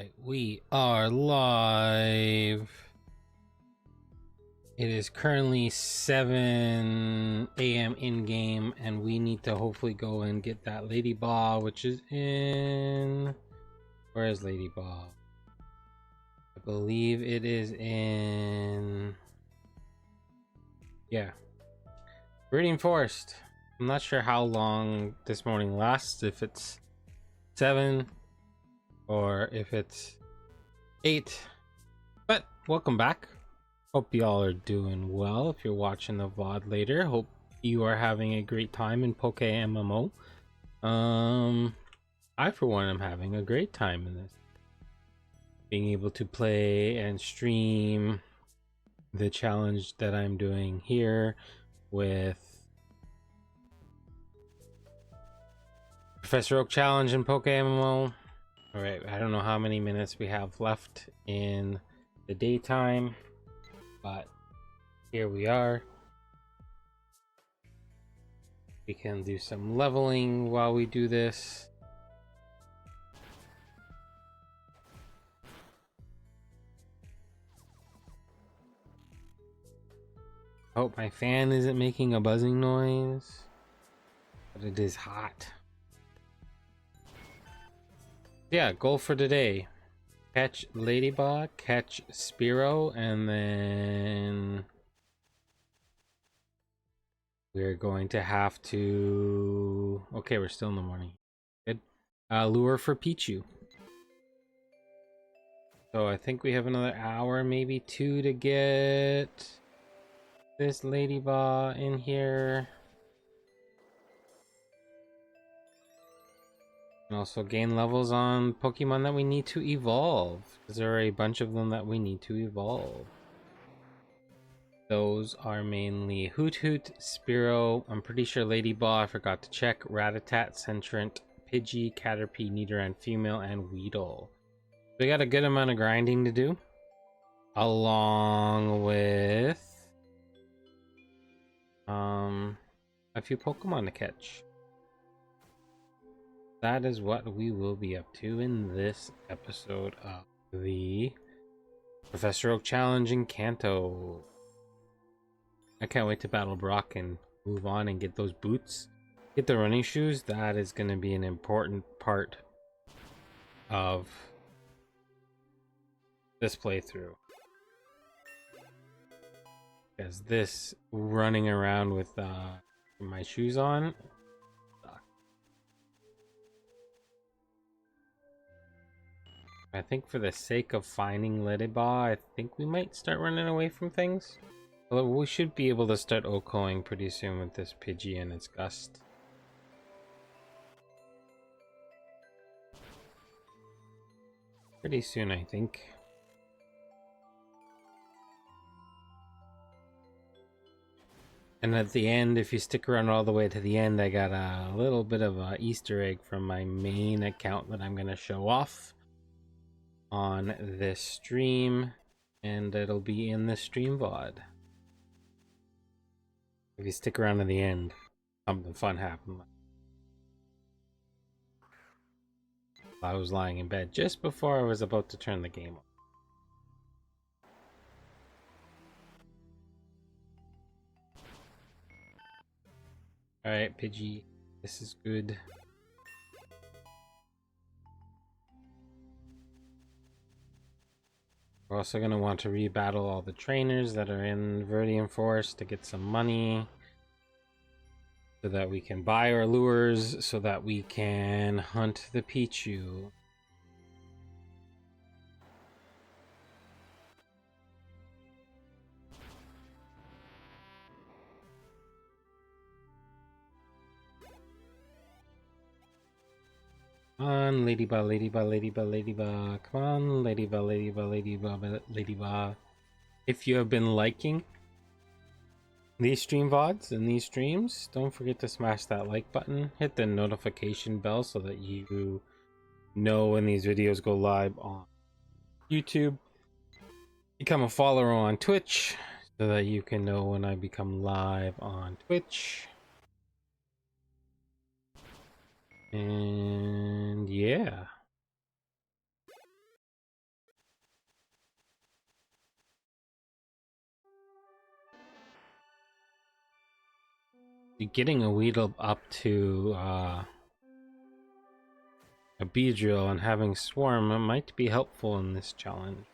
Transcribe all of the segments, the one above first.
Alright, we are live. It is currently 7 a.m. in game, and we need to hopefully go and get that Lady Ball, which is in. Where is Lady Ball? I believe it is in. Yeah, Breeding Forest. I'm not sure how long this morning lasts, if it's 7 or if it's 8, but welcome back. Hope y'all are doing well. If you're watching the VOD later, hope you are having a great time in Pokemmo. I for one am having a great time in this, being able to play and stream the challenge that I'm doing here with Professor Oak challenge in Pokemmo. All right, I don't know how many minutes we have left in the daytime, but here we are. We can do some leveling while we do this. Hope my fan isn't making a buzzing noise, but it is hot. Yeah, goal for today: catch Ladybug, catch Spearow, and then we're going to have to. Okay, we're still in the morning. Good. Lure for Pichu. So I think we have another hour, maybe 2, to get this Ladybug in here. And also gain levels on Pokemon that we need to evolve, because there are a bunch of them that we need to evolve. Those are mainly Hoot Hoot, Spearow, I'm pretty sure Ladybug, I forgot to check, Rattata, Centrant, Pidgey, Caterpie, Nidoran Female, and Weedle. We got a good amount of grinding to do, along with a few Pokemon to catch. That is what we will be up to in this episode of the Professor Oak Challenge in Kanto. I can't wait to battle Brock and move on and get those boots. Get the running shoes. That is going to be an important part of this playthrough. Because this running around with my shoes on, I think for the sake of finding Ladybug, I think we might start running away from things. Although we should be able to start Okoing pretty soon with this Pidgey and its Gust. Pretty soon, I think. And at the end, if you stick around all the way to the end, I got a little bit of an Easter egg from my main account that I'm going to show off on this stream, and it'll be in the stream VOD. If you stick around to the end, something fun happened. I was lying in bed just before I was about to turn the game on. Alright, Pidgey, this is good. We're also going to want to rebattle all the trainers that are in Viridian Forest to get some money, so that we can buy our lures, so that we can hunt the Pichu. Come on, Ladybug, Ladybug, Ladybug, Ladybug. Come on, Ladybug, Ladybug, Ladybug, Ladybug. If you have been liking these stream VODs and these streams, don't forget to smash that like button. Hit the notification bell so that you know when these videos go live on YouTube. Become a follower on Twitch so that you can know when I become live on Twitch. And yeah. getting a Weedle up to a Beedrill and having Swarm might be helpful in this challenge.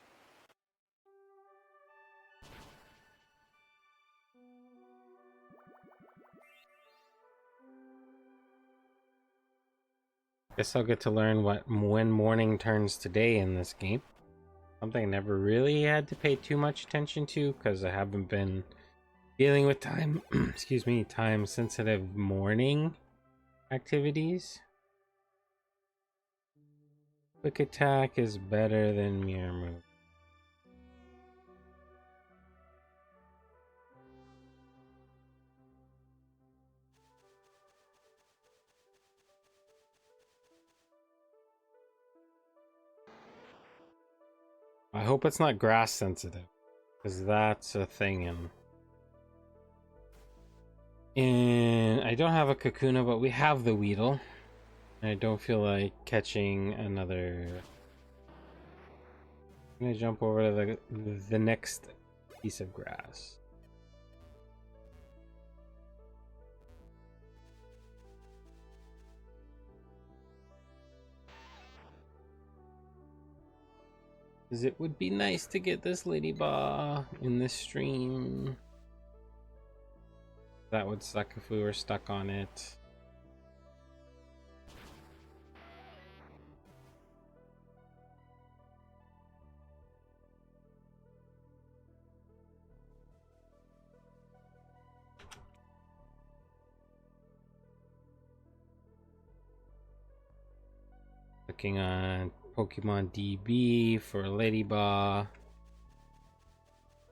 Guess I'll get to learn when morning turns to day in this game. Something I never really had to pay too much attention to because I haven't been dealing with time, excuse me, time sensitive morning activities. Quick attack is better than mirror move. I hope it's not grass sensitive, because that's a thing. And I don't have a Kakuna, but we have the Weedle. I don't feel like catching another. I'm gonna jump over to the next piece of grass. Because it would be nice to get this Ladybug in this stream. That would suck if we were stuck on it. Looking on Pokemon DB for Ladybug.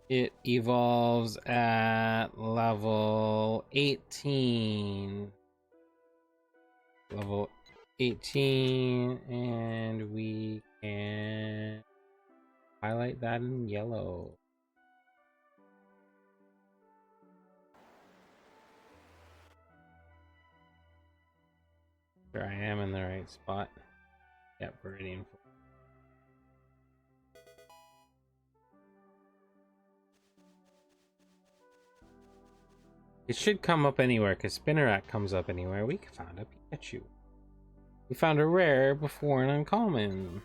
It evolves at level 18. Level 18, and we can highlight that in yellow. Sure, I am in the right spot. Yep, Viridian. It should come up anywhere, because Spinnerack comes up anywhere. We found a Pichu. We found a rare before an uncommon.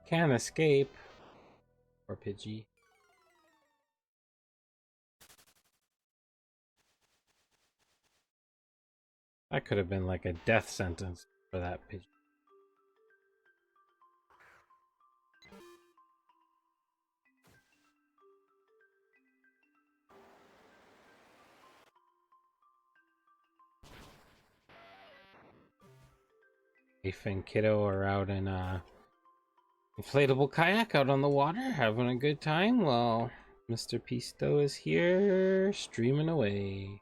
Can't escape. Or Pidgey. That could have been like a death sentence for that Pidgey. Afe and Kiddo are out in a inflatable kayak out on the water, having a good time while Mr. Pisto is here streaming away.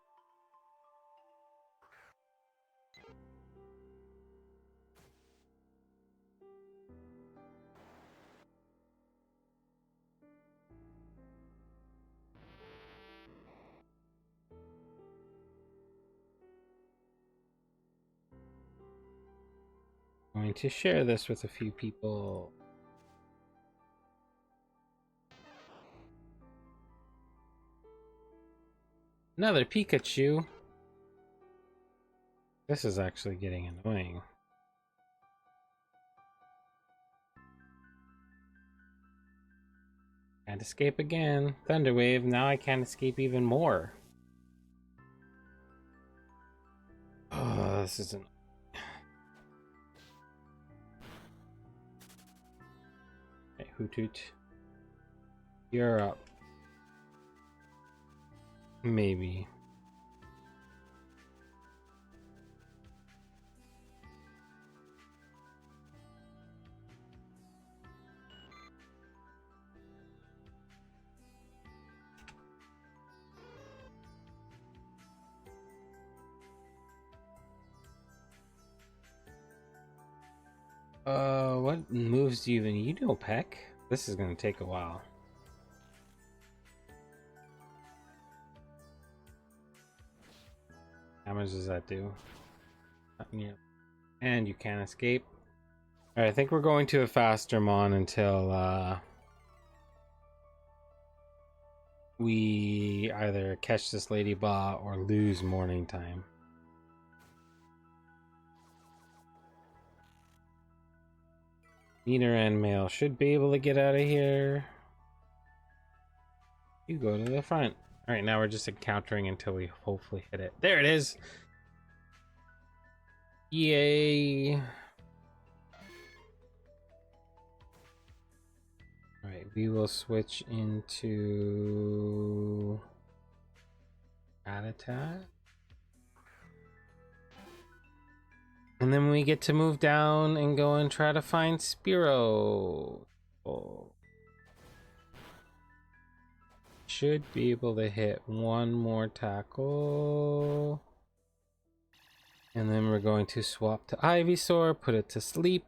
Going to share this with a few people. Another Pikachu. This is actually getting annoying. Can't escape again. Thunderwave, now I can't escape even more. Oh, this isn't. Okay, Hoothoot. You're up. Maybe. What moves do you even you know, Peck? This is gonna take a while. How much does that do? Yeah. And you can't escape. Alright, I think we're going to a faster Mon until we either catch this ladybug or lose morning time. Meter and male should be able to get out of here. You go to the front. Alright, now we're just encountering until we hopefully hit it. There it is! Yay! Alright, we will switch into Habitat. And then we get to move down and go and try to find Spearow. Oh. Should be able to hit one more tackle. And then we're going to swap to Ivysaur, put it to sleep.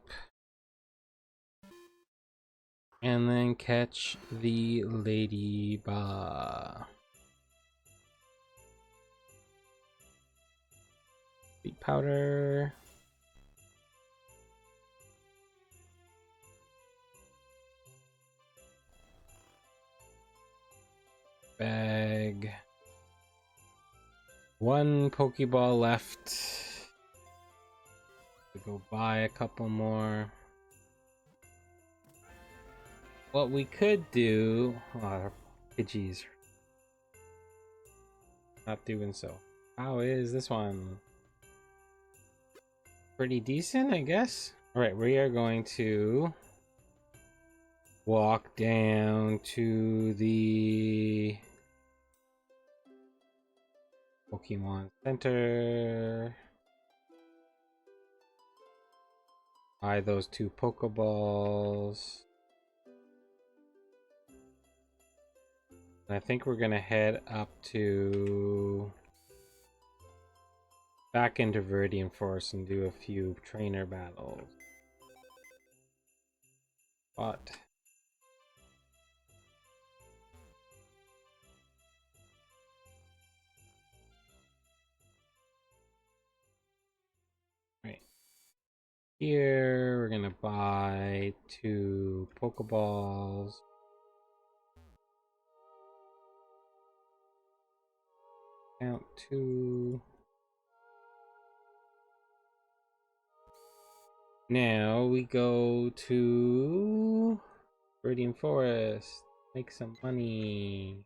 And then catch the ladybug. Sleep powder. Bag. One Pokeball left. To go buy a couple more. What we could do, our Pidgeys not doing so. How is this one? Pretty decent, I guess. All right, we are going to walk down to the Pokemon Center. Buy those 2 Pokeballs. I think we're gonna head up to back into Viridian Forest and do a few trainer battles. But right here we're gonna buy 2 Pokeballs. Count 2. Now we go to Viridian Forest, make some money.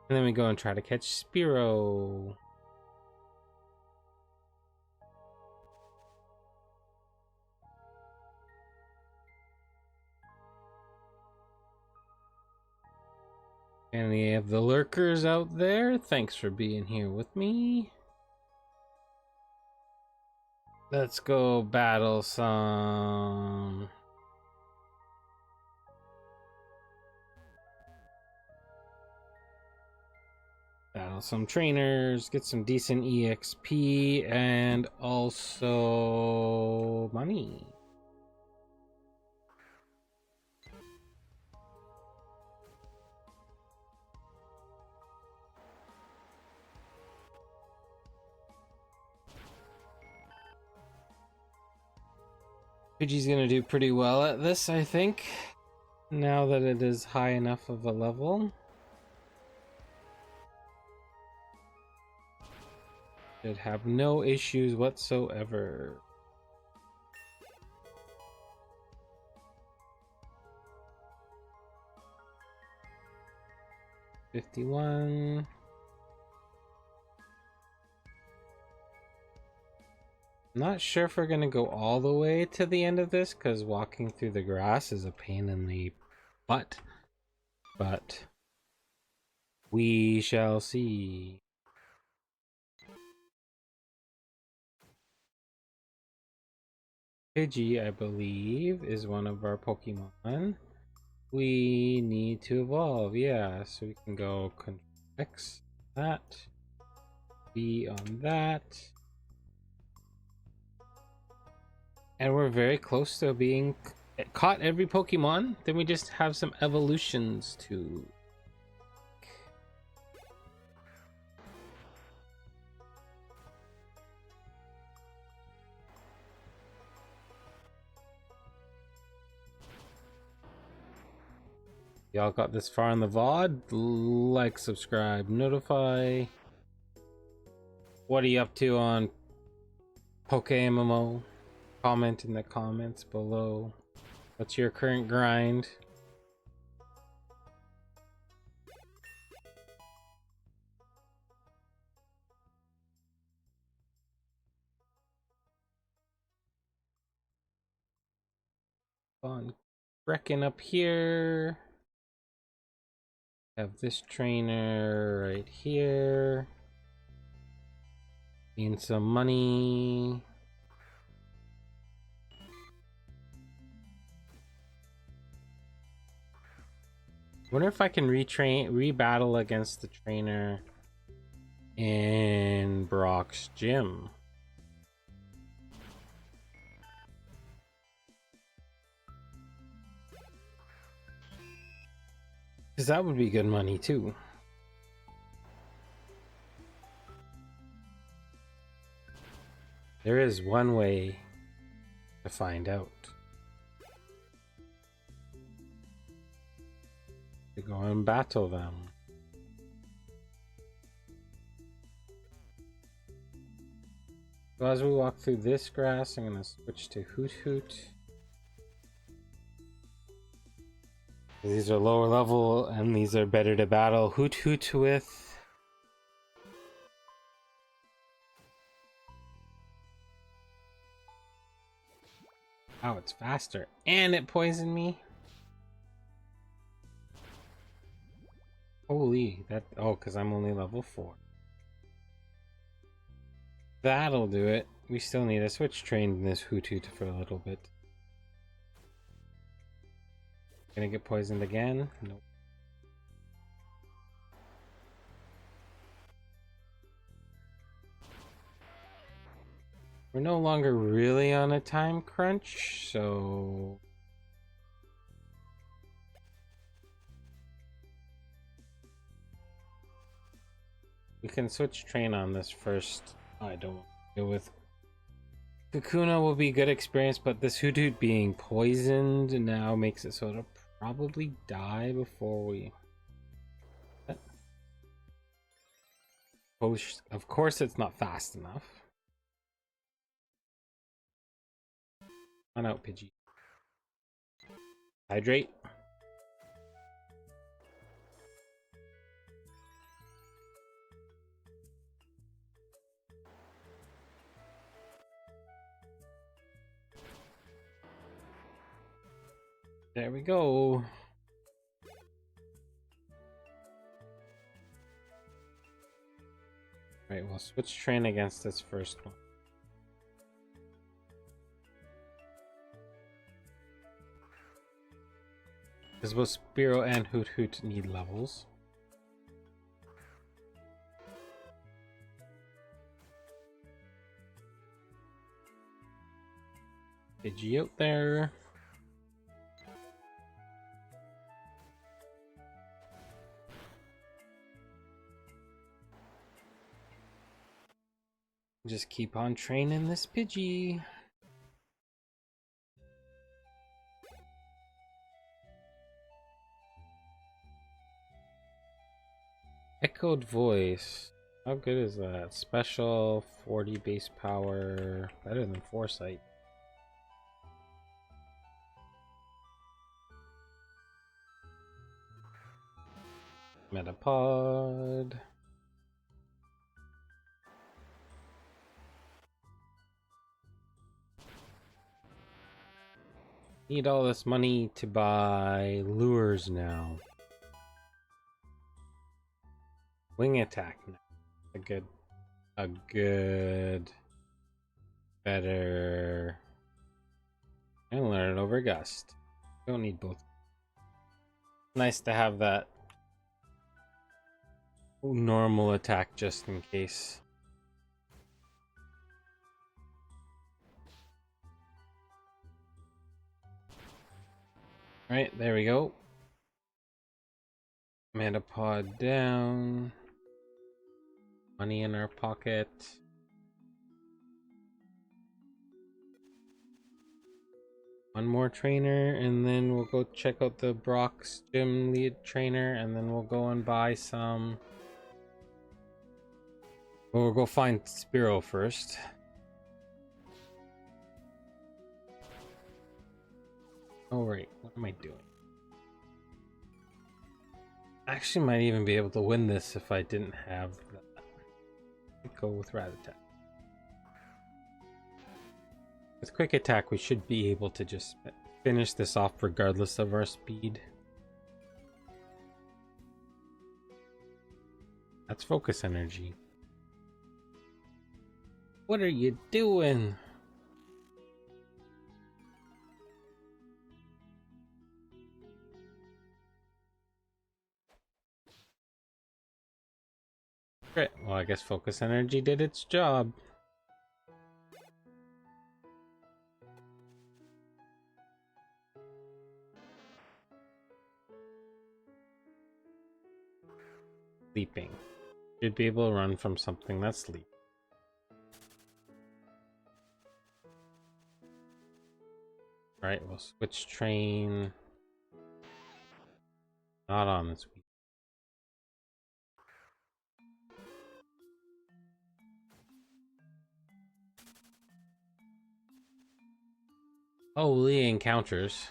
And then we go and try to catch Spearow. Any of the lurkers out there, thanks for being here with me. Let's go battle some trainers, get some decent EXP and also money. Pidgey's gonna do pretty well at this, I think, now that it is high enough of a level. Should have no issues whatsoever. $51. Not sure if we're gonna go all the way to the end of this, because walking through the grass is a pain in the butt. But we shall see. Pidgey, I believe, is one of our Pokemon. We need to evolve, yeah. So we can go Control X that, B on that. And we're very close to being caught every Pokemon. Then we just have some evolutions to. Y'all got this far in the VOD? Like, subscribe, notify. What are you up to on Pokemmo? Comment in the comments below. What's your current grind? On Brecken up here. Have this trainer right here. Need some money. Wonder if I can rebattle against the trainer in Brock's gym. Because that would be good money too. There is one way to find out. To go and battle them. So as we walk through this grass, I'm going to switch to Hoot Hoot. These are lower level and these are better to battle Hoot Hoot with. Oh, it's faster. And it poisoned me. Holy, that... Oh, because I'm only level 4. That'll do it. We still need to switch train this Hoot Hoot for a little bit. Gonna get poisoned again? Nope. We're no longer really on a time crunch, so... We can switch train on this first. I don't deal with... Kakuna will be good experience, but this Hoot Hoot being poisoned now makes it so it'll probably die before we... Of course it's not fast enough. On out, Pidgey. Hydrate. There we go. Right, we'll switch train against this first one. Because both Spearow and Hoot Hoot need levels. Pidgey out there. Just keep on training this Pidgey. Echoed voice. How good is that? Special, 40 base power. Better than Foresight. Metapod. Need all this money to buy lures now. Wing attack now. A good, better. And learn it over gust. Don't need both. Nice to have that normal attack just in case. Alright, there we go. Metapod down. Money in our pocket. One more trainer, and then we'll go check out the Brock's gym lead trainer, and then we'll go and buy some. Well, we'll go find Spiro first. Oh, right. What am I doing? I actually might even be able to win this if I didn't have that. Go with Rattata. With Quick Attack, we should be able to just finish this off regardless of our speed. That's Focus Energy. What are you doing? Great. Well, I guess Focus Energy did its job. Sleeping. Should be able to run from something that's sleep. Alright, we'll switch train. Not on this week. Holy encounters.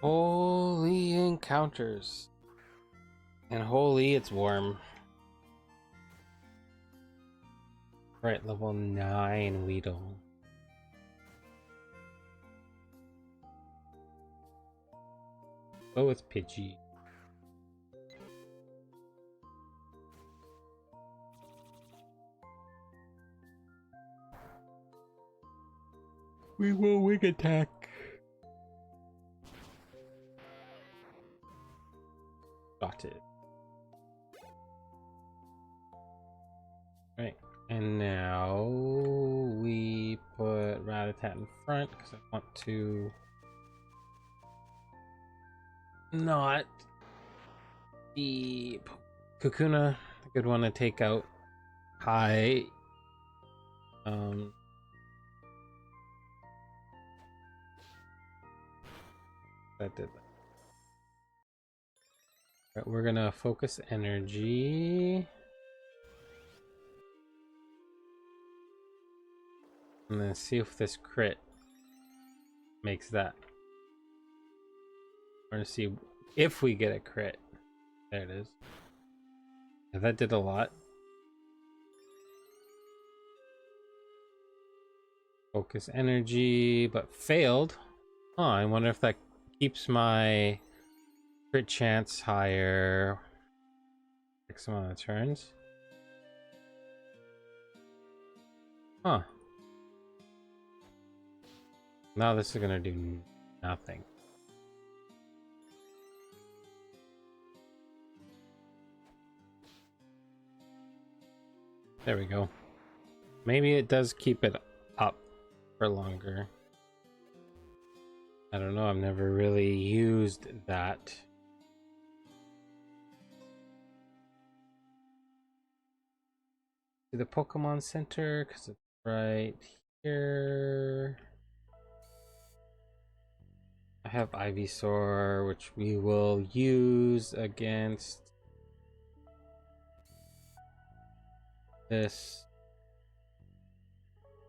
Holy encounters. And holy, it's warm. Right, level 9 Weedle. Go with Pidgey. We will wing attack. Got it. Right, and now we put Rattata in front because I want to not be Kakuna. A good one to take out high. That did that. Right, we're gonna focus energy. And then see if this crit makes that. We're gonna see if we get a crit. There it is. Yeah, that did a lot. Focus energy, but failed. Oh, I wonder if that keeps my crit chance higher. X amount of turns. Huh. Now this is gonna do nothing. There we go. Maybe it does keep it up for longer. I don't know, I've never really used that. To the Pokemon Center, because it's right here. I have Ivysaur, which we will use against this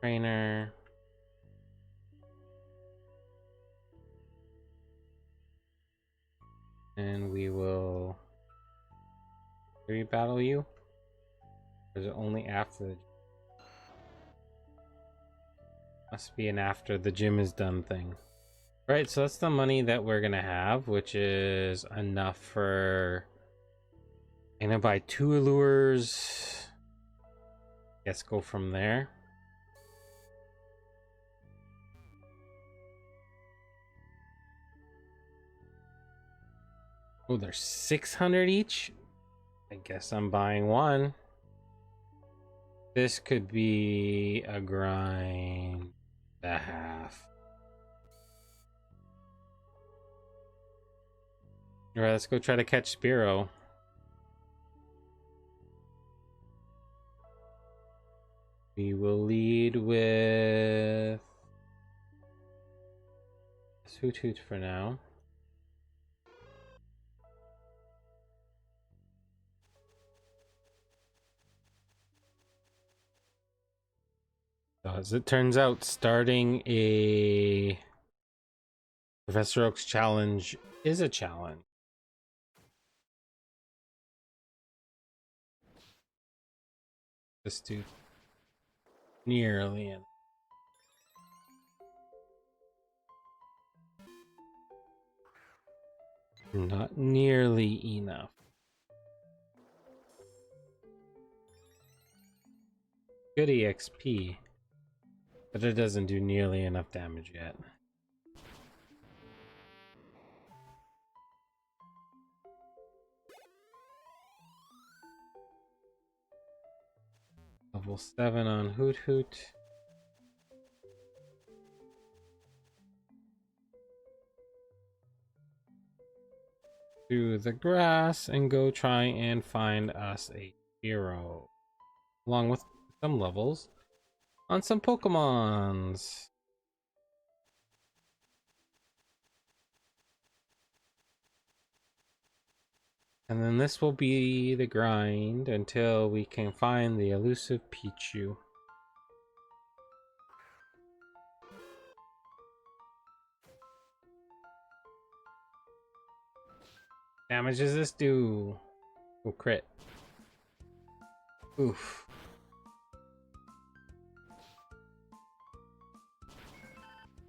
trainer. And we will battle you. Or is it only after the must be an after the gym is done thing. Right, so that's the money that we're gonna have, which is enough for I'm gonna buy 2 allures. Guess go from there. Oh, they're 600 each? I guess I'm buying one. This could be a grind and a half. Alright, let's go try to catch Spearow. We will lead with Hoot Hoot for now. So as it turns out, starting a Professor Oak's challenge is a challenge. This dude nearly in. Not nearly enough. Good EXP, but it doesn't do nearly enough damage yet. Level 7 on Hoot Hoot. Through the grass and go try and find us a hero, along with some levels on some Pokemons. And then this will be the grind until we can find the elusive Pichu. Damage does this do? Oh, crit. Oof.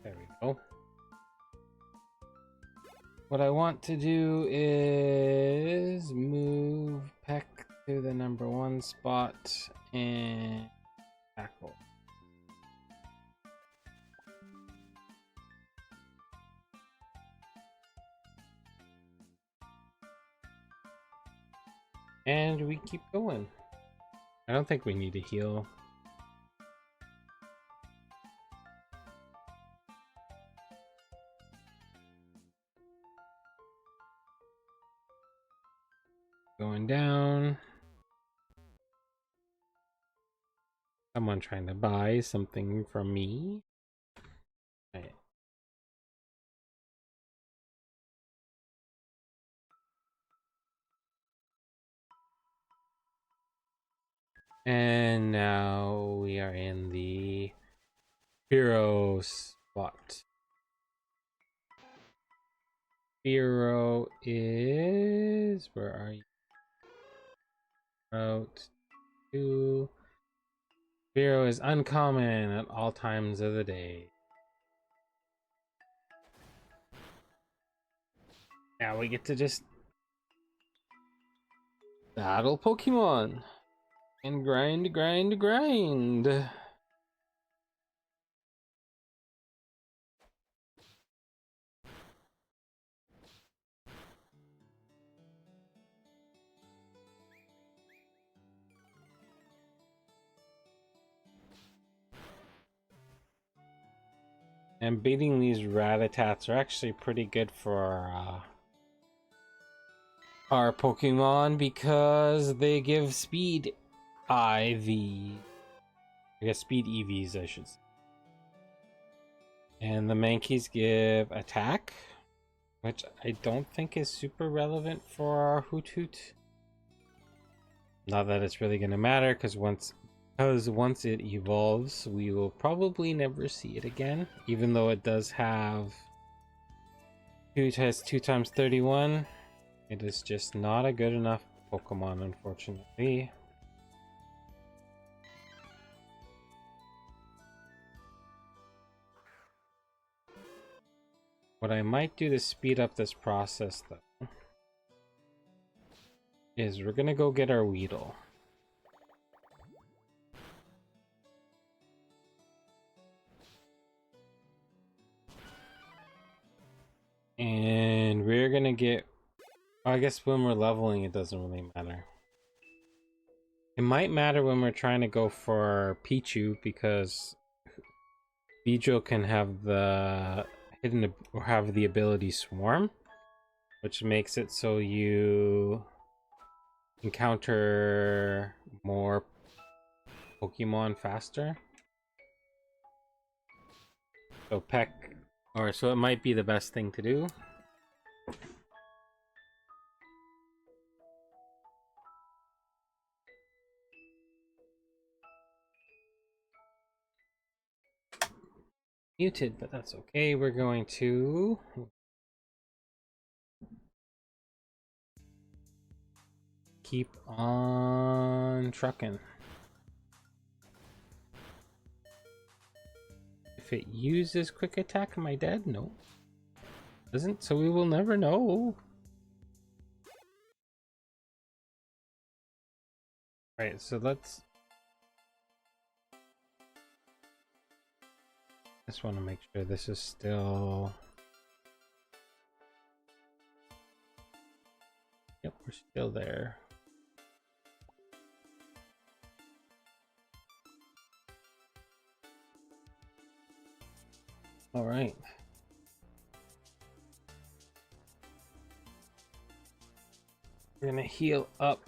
There we go. What I want to do is move Peck to the #1 spot and tackle. And we keep going. I don't think we need to heal. Going down. Someone trying to buy something from me. Right. And now we are in the hero spot. Hero is... where are you? Route 2. Hero is uncommon at all times of the day. Now we get to just battle Pokemon and grind. And beating these Rattatas are actually pretty good for our Pokemon because they give speed IV. I guess speed EVs, I should say. And the Mankeys give attack, which I don't think is super relevant for our Hoot Hoot. Not that it's really going to matter, because once it evolves, we will probably never see it again. Even though it does have... Hoot has 2 times 31. It is just not a good enough Pokemon, unfortunately. What I might do to speed up this process, though, is we're gonna go get our Weedle. And we're gonna get... I guess when we're leveling, it doesn't really matter. It might matter when we're trying to go for Pichu, because Beedrill can have the hidden or have the ability Swarm. which makes it so you encounter more Pokemon faster. So peck, or so it might be the best thing to do. Muted, but that's okay. We're going to keep on trucking. If it uses quick attack, am I dead? No. Doesn't, so we will never know. Right, so let's just want to make sure this is still. Yep, we're still there. All right. We're gonna heal up.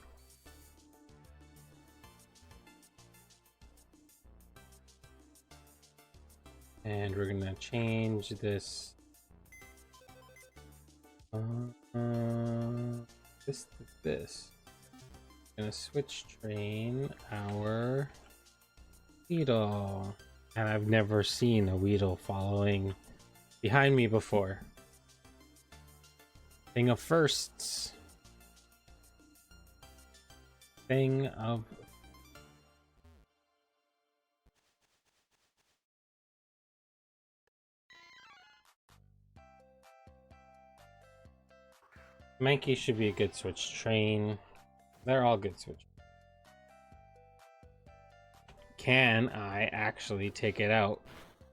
And we're gonna change this. This to this. Gonna switch train our Weedle. And I've never seen a Weedle following behind me before. Thing of firsts. Thing of Mankey should be a good switch train. They're all good switch. Can I actually take it out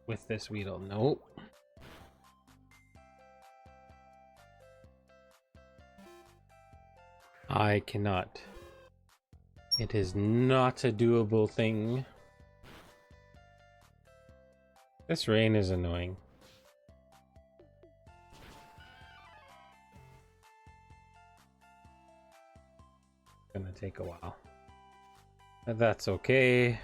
with this Weedle? Nope. I cannot. It is not a doable thing. This rain is annoying. It's gonna take a while. But that's okay.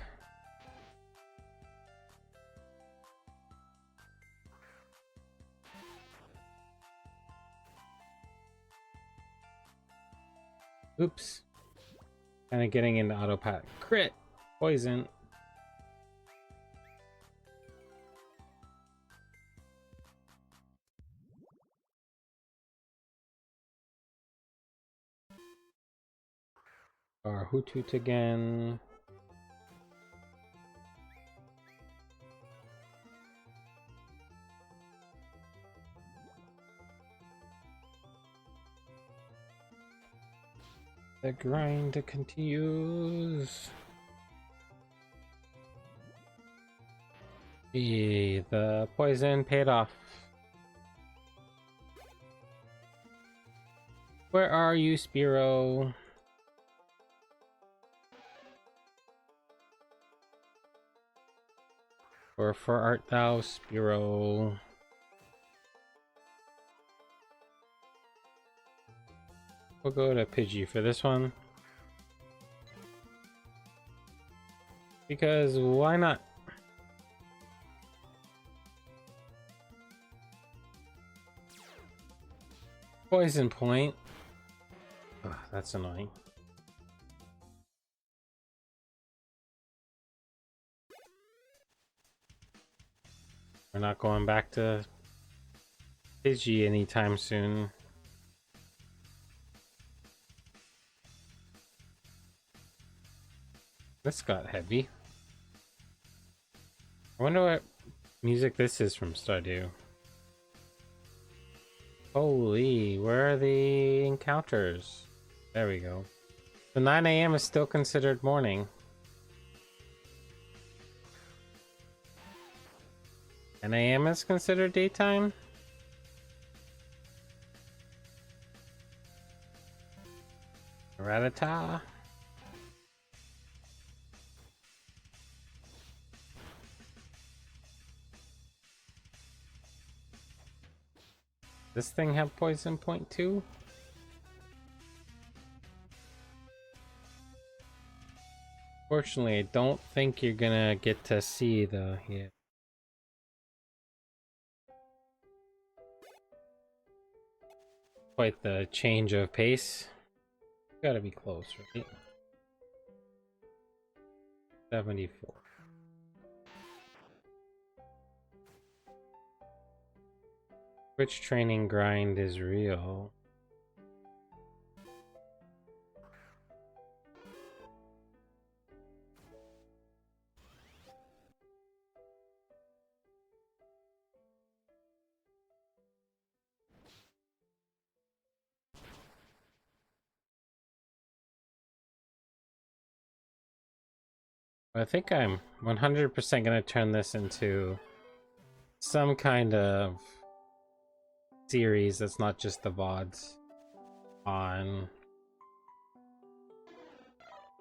Oops. Kind of getting into autopat. Crit! Poison. Our Hoothoot again. The grind continues. The poison paid off. Where are you, Spearow? For art thou, Spearow? We'll go to Pidgey for this one. Because why not? Poison point. Ugh, that's annoying. We're not going back to Pidgey anytime soon. This got heavy. I wonder what music this is from Stardew. Holy, where are the encounters? There we go. So 9 a.m. is still considered morning. 10 a.m. is considered daytime? Rattata. This thing have poison point too? Fortunately, I don't think you're gonna get to see the quite the change of pace. Gotta be close, right? 74. Which training grind is real? I think I'm 100% gonna turn this into some kind of series that's not just the VODs on.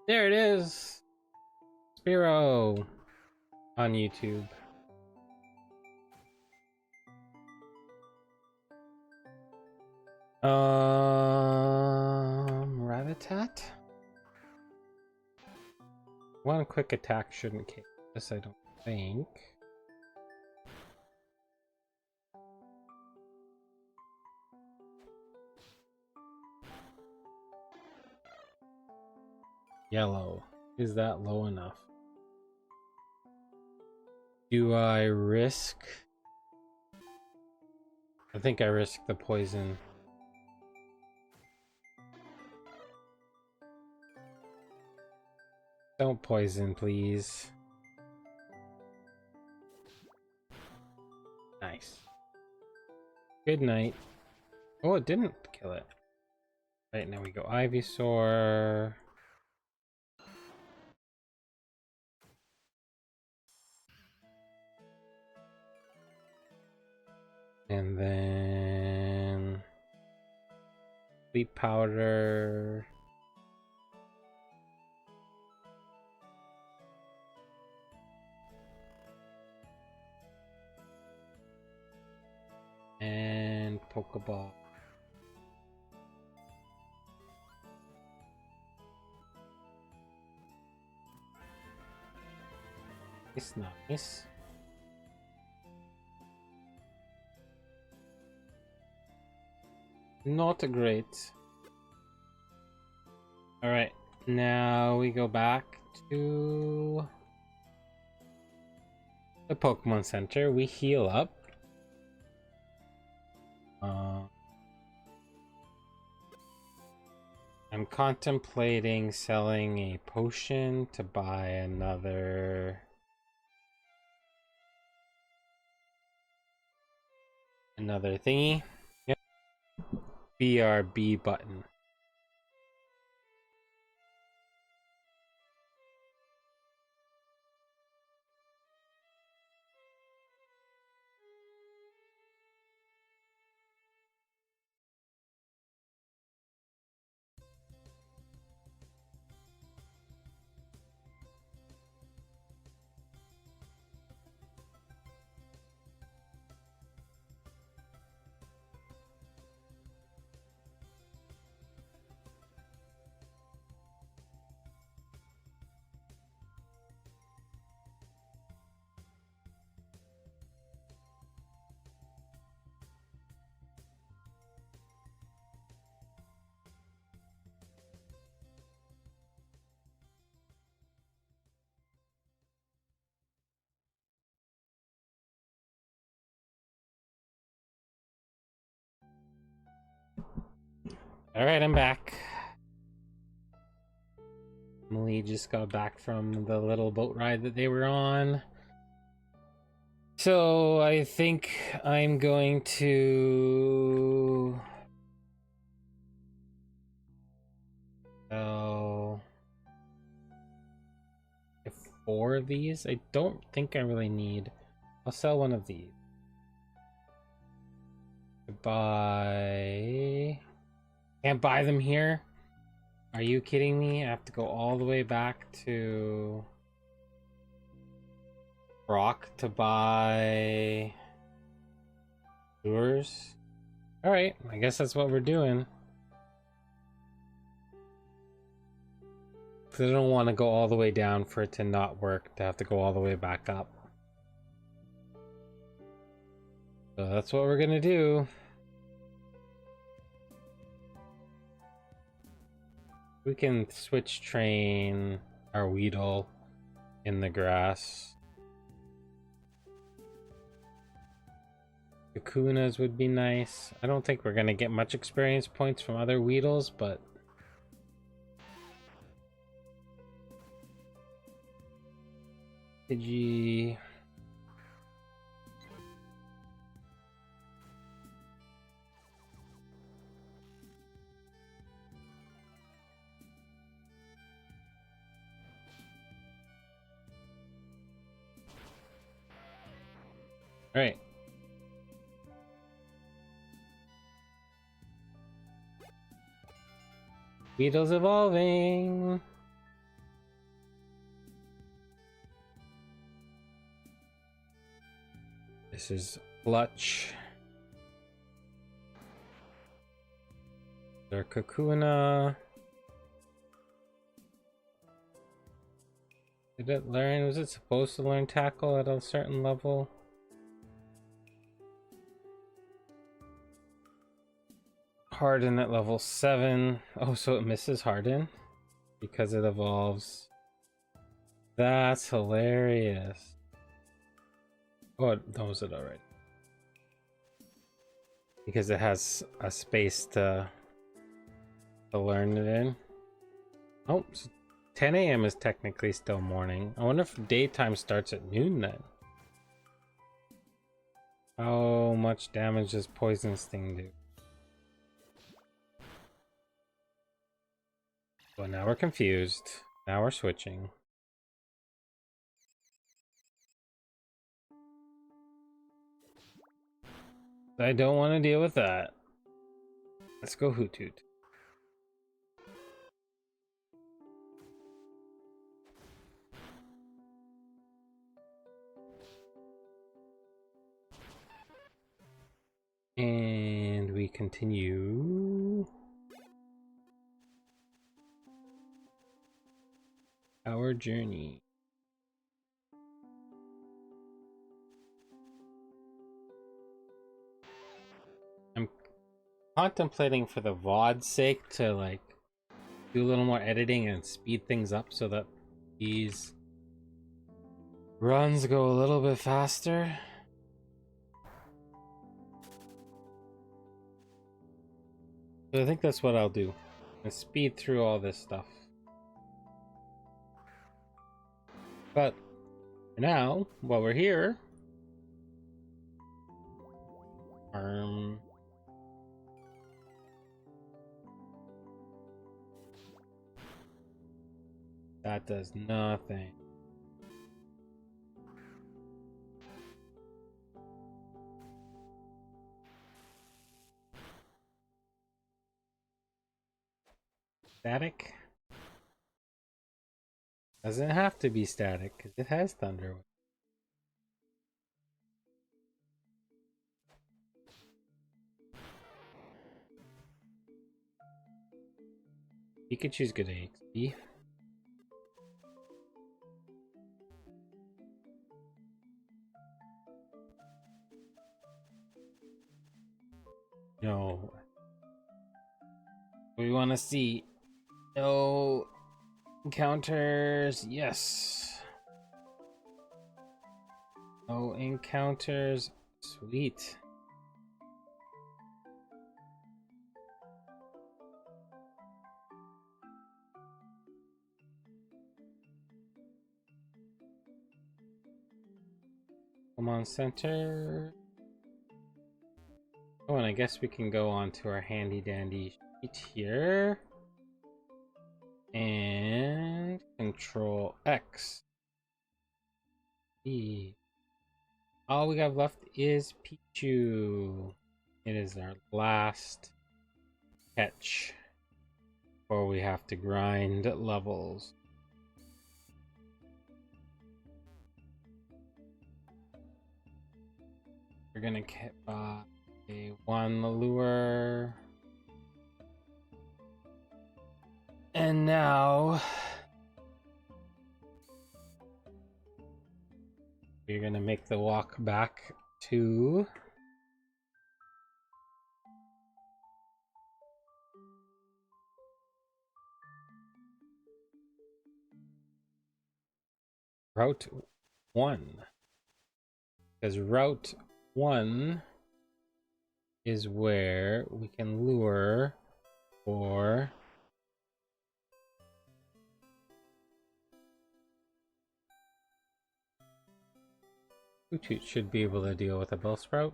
There it is! Spiro on YouTube. Ratatat? One quick attack shouldn't kill this, I don't think. Yellow. Is that low enough? Do I risk? I think I risk the poison. Don't poison, please. Nice. Good night. Oh, it didn't kill it. Right, now we go Ivysaur. And then sleep powder. And Pokeball. It's nice. Not great. Alright, now we go back to the Pokemon Center. We heal up. I'm contemplating selling a potion to buy another thingy. Yep. BRB button. Alright, I'm back. Emily just got back from the little boat ride that they were on. So I think I'm going to sell 4 of these. I don't think I really need. I'll sell one of these. Buy. Can't buy them here? Are you kidding me? I have to go all the way back to Brock to buy lures. Alright, I guess that's what we're doing. Because I don't want to go all the way down for it to not work, to have to go all the way back up. So that's what we're gonna do. We can switch train our Weedle in the grass. Kakunas would be nice. I don't think we're gonna get much experience points from other Weedles, but Pidgey. All right. Weedle's evolving. This is Clutch. Their Kakuna. Did it learn? Was it supposed to learn Tackle at a certain level? Harden at level 7. Oh, so it misses Harden because it evolves. That's hilarious. Oh, it knows it already. Because it has a space to learn it in. Oh, so 10 a.m. is technically still morning. I wonder if daytime starts at noon then. How much damage does Poison Sting do? Well, now we're confused. Now we're switching. I don't want to deal with that. Let's go Hoot Hoot. And we continue our journey. I'm contemplating for the VOD's sake to like do a little more editing and speed things up so that these runs go a little bit faster. So I think that's what I'll do. And speed through all this stuff. But for now, while we're here, that does nothing. Static? Doesn't have to be static because it has Thunder. Pikachu's good at XP. No. We want to see no encounters. Yes. No encounters. Sweet. Pokemon Center. Oh, and I guess we can go on to our handy dandy sheet here. And Control X. E. All we have left is Pichu. It is our last catch before we have to grind levels. We're gonna get One lure. And now we're gonna make the walk back to Route 1. Because Route 1 is where we can lure for Toot should be able to deal with a Bellsprout.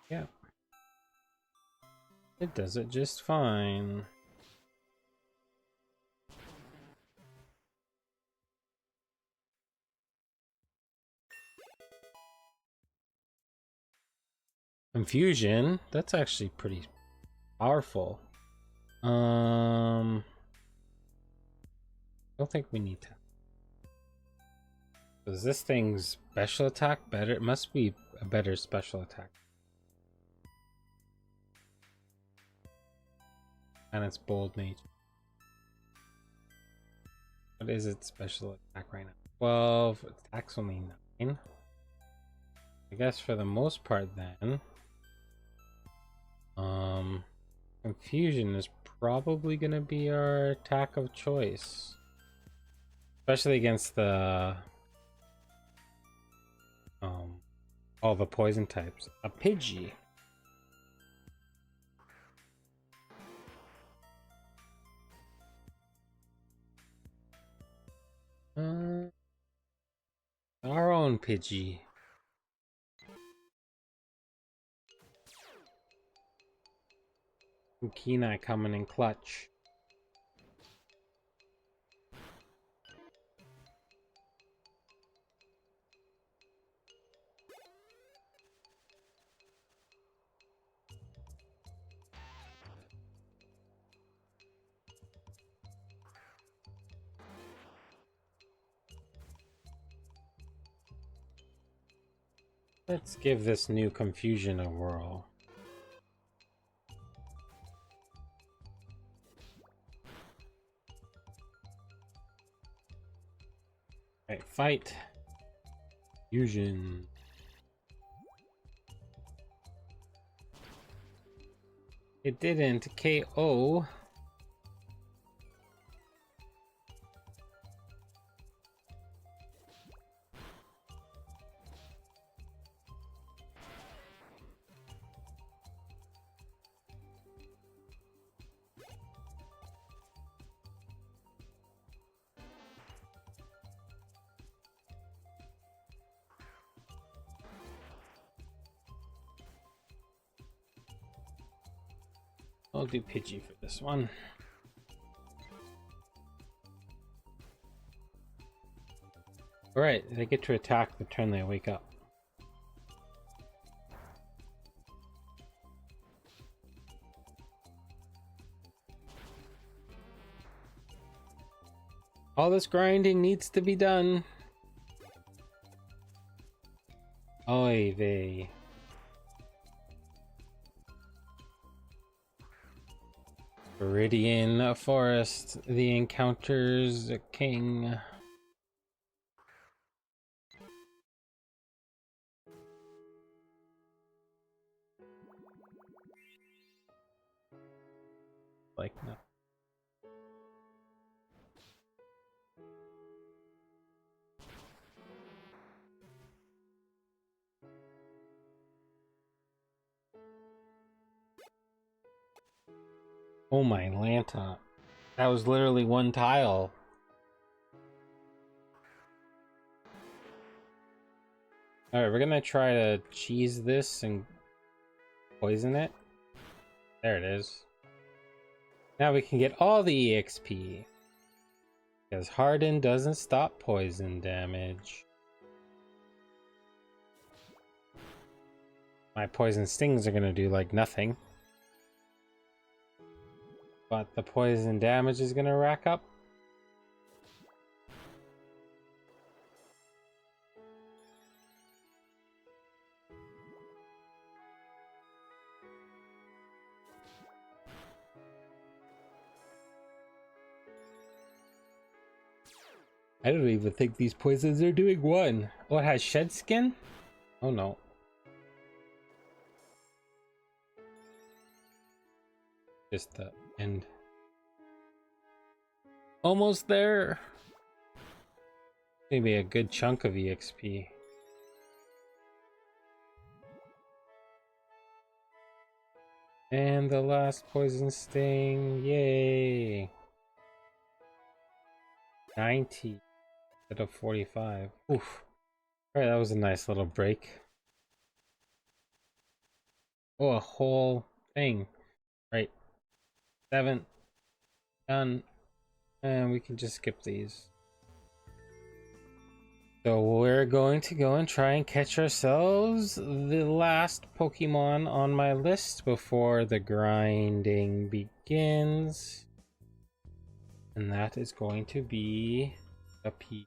Yeah. It does it just fine. Confusion, that's actually pretty powerful. I don't think we need to. Is this thing's special attack better? It must be a better special attack. And it's bold nature. What is its special attack right now? 12. Attack's only 9. I guess for the most part then. Confusion is probably gonna be our attack of choice. Especially against the all the poison types. A Pidgey. Our own Pidgey. Kenai coming in clutch. Let's give this new confusion a whirl. Alright, fight. Fusion. It didn't KO. I'll do Pidgey for this one. Alright, they get to attack the turn they wake up. All this grinding needs to be done. Oy vey. Viridian Forest, the encounters king. Like no. Oh my Lanta. That was literally one tile. Alright, we're gonna try to cheese this and poison it. There it is. Now we can get all the EXP. Because Harden doesn't stop poison damage. My poison stings are gonna do like nothing. but the poison damage is gonna rack up. I don't even think these poisons are doing one. Oh, it has shed skin? Oh no. Just the end. Almost there. Maybe a good chunk of EXP. And the last poison sting. Yay. 90 instead of 45. Oof. Alright, that was a nice little break. Oh, a whole thing. Right. 7. Done. And we can just skip these. So we're going to go and try and catch ourselves the last Pokemon on my list before the grinding begins. And that is going to be a Pichu.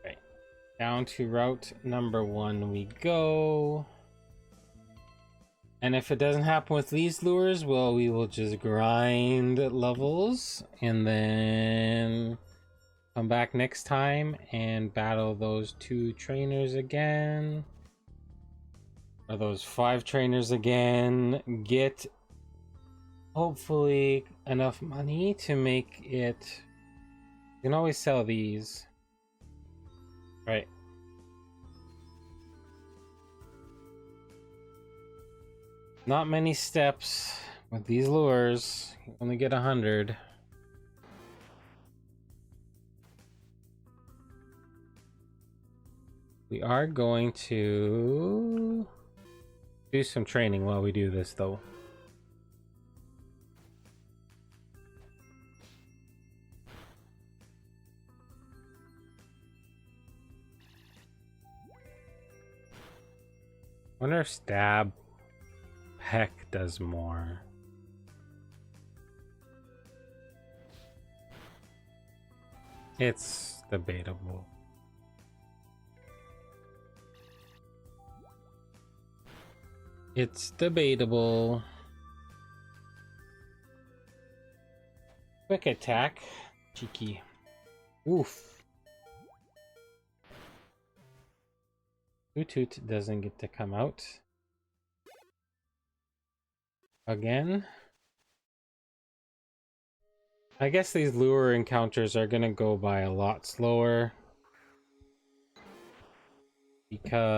Okay, down to route number 1 we go. And if it doesn't happen with these lures, well, we will just grind levels and then come back next time and battle those 2 trainers again. Or those 5 trainers again. Get hopefully enough money to make it. You can always sell these. Right. Not many steps with these lures. You only get 100. We are going to do some training while we do this, though. Wonder if stab peck does more. It's debatable. It's debatable. Quick attack. Cheeky. Oof. Toot doesn't get to come out. Again. I guess these lure encounters are gonna go by a lot slower. Because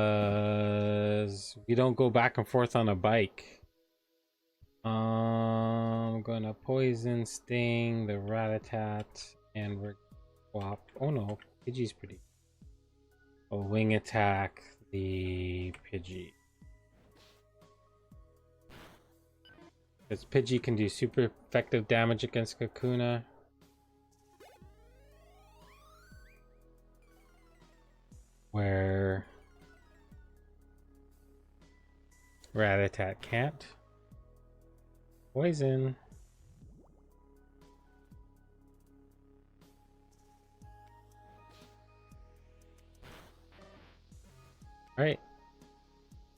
we don't go back and forth on a bike. I'm gonna poison sting the Rattata and we're swap. Oh no, Pidgey's pretty. A wing attack the Pidgey. Because Pidgey can do super effective damage against Kakuna. Where Rattata can't. Poison. Alright.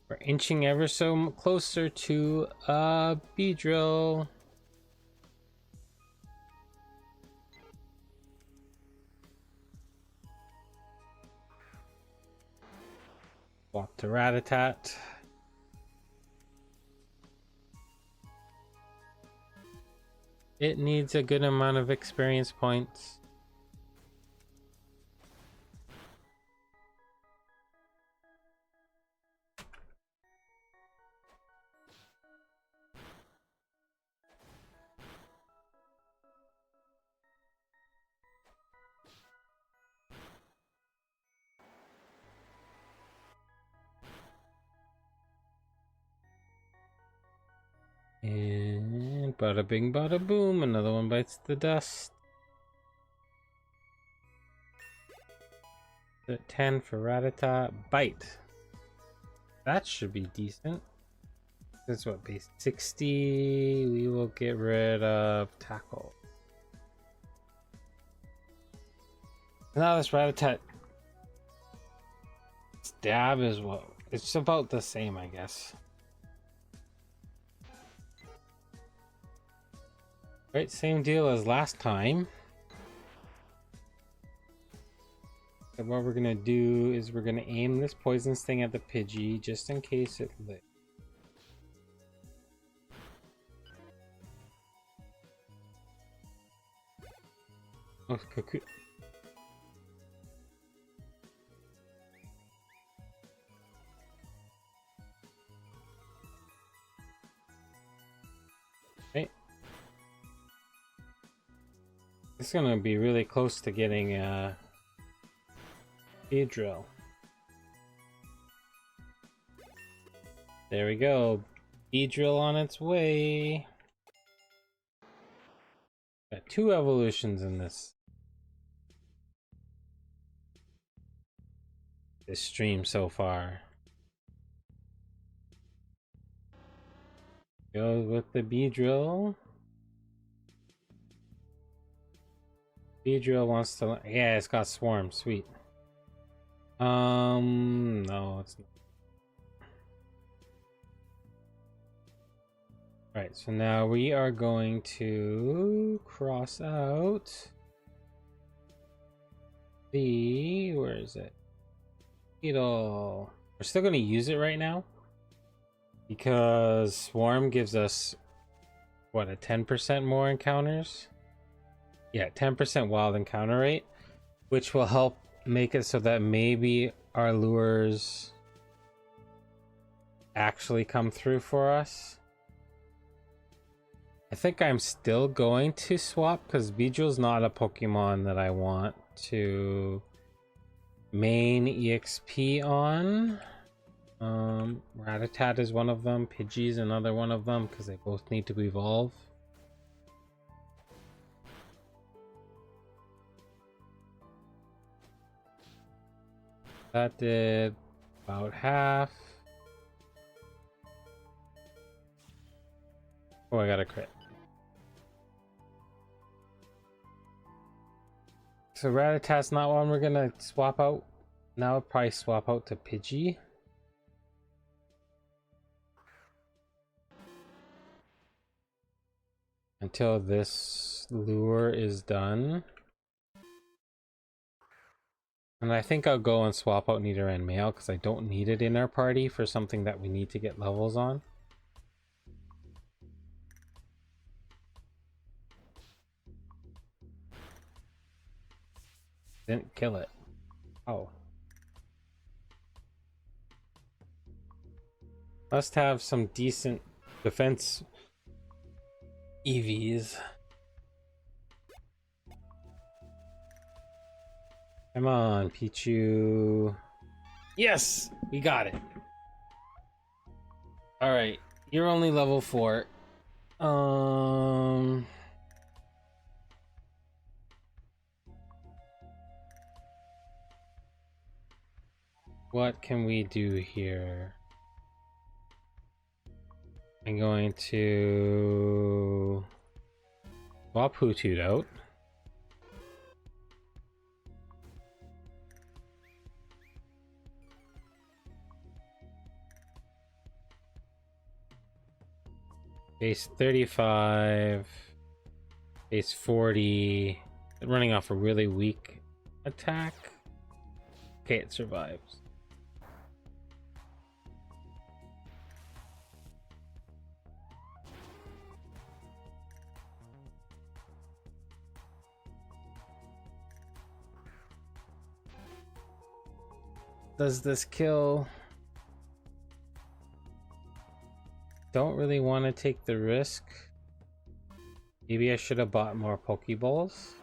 We're inching ever so closer to a Beedrill. Walk to Rattata. It needs a good amount of experience points. And bada bing bada boom, another one bites the dust. 10 for Rattata. Bite. That should be decent. That's what, base 60. We will get rid of Tackle. Now this Rattata stab is what? It's about the same, I guess. Right, same deal as last time. And what we're gonna do is we're gonna aim this poisonous thing at the Pidgey just in case it lit. Oh, cuckoo. Okay. It's gonna be really close to getting a drill. There we go. Drill on its way. Got 2 evolutions in this stream so far. Goes with the Beedrill. Beedrill wants to. Yeah, it's got Swarm. Sweet. No, it's not. Right, so now we are going to cross out the. Where is it? We're still going to use it right now because Swarm gives us what, a 10% more encounters? Yeah, 10% wild encounter rate, which will help make it so that maybe our lures actually come through for us. I think I'm still going to swap because Beedrill's not a Pokemon that I want to main EXP on. Rattata is one of them. Pidgey's another one of them because they both need to evolve. That did about half. Oh, I got a crit. So Rattatat's not one we're gonna swap out. Now I'll probably swap out to Pidgey. Until this lure is done. And I think I'll go and swap out Nidoran Male because I don't need it in our party for something that we need to get levels on. Didn't kill it. Oh. Must have some decent defense EVs. Come on, Pichu. Yes! We got it. Alright. You're only level 4. What can we do here? I'm going to swap Hoothoot out. Base 35, base 40, running off a really weak attack. Okay, it survives. Does this kill? Don't really want to take the risk. Maybe I should have bought more Pokeballs.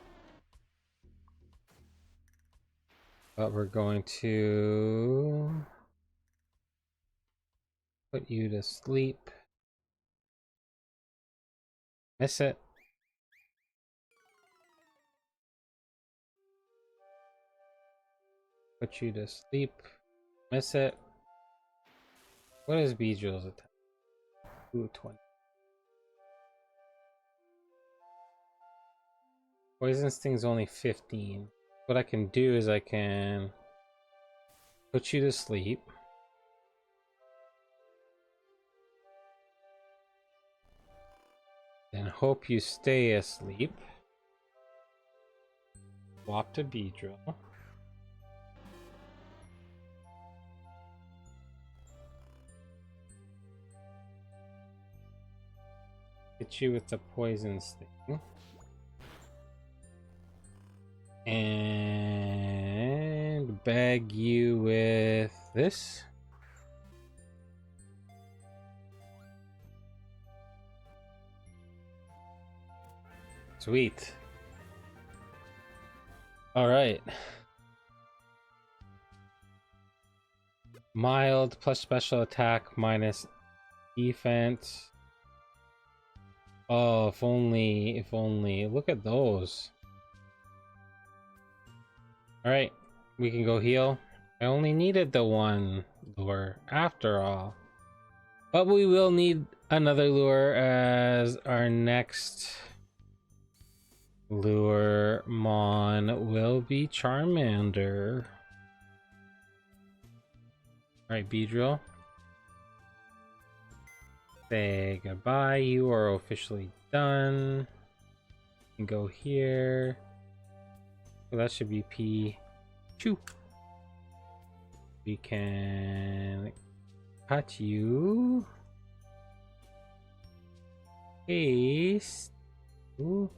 But we're going to put you to sleep. Miss it. Put you to sleep. Miss it. What is Beedrill's attack? Ooh, 20. Poison Sting's only 15. What I can do is I can put you to sleep. Then hope you stay asleep. Swap to Beedrill. Hit you with the Poison Sting. And bag you with this. Sweet. All right. Mild plus special attack minus defense. Oh, if only, if only. Look at those. All right, we can go heal. I only needed the one lure after all. But we will need another lure as our next lure mon will be Charmander. Alright, Beedrill. Say goodbye. You are officially done. You can go here. So that should be Pichu. We can cut you. Haste. Ooh.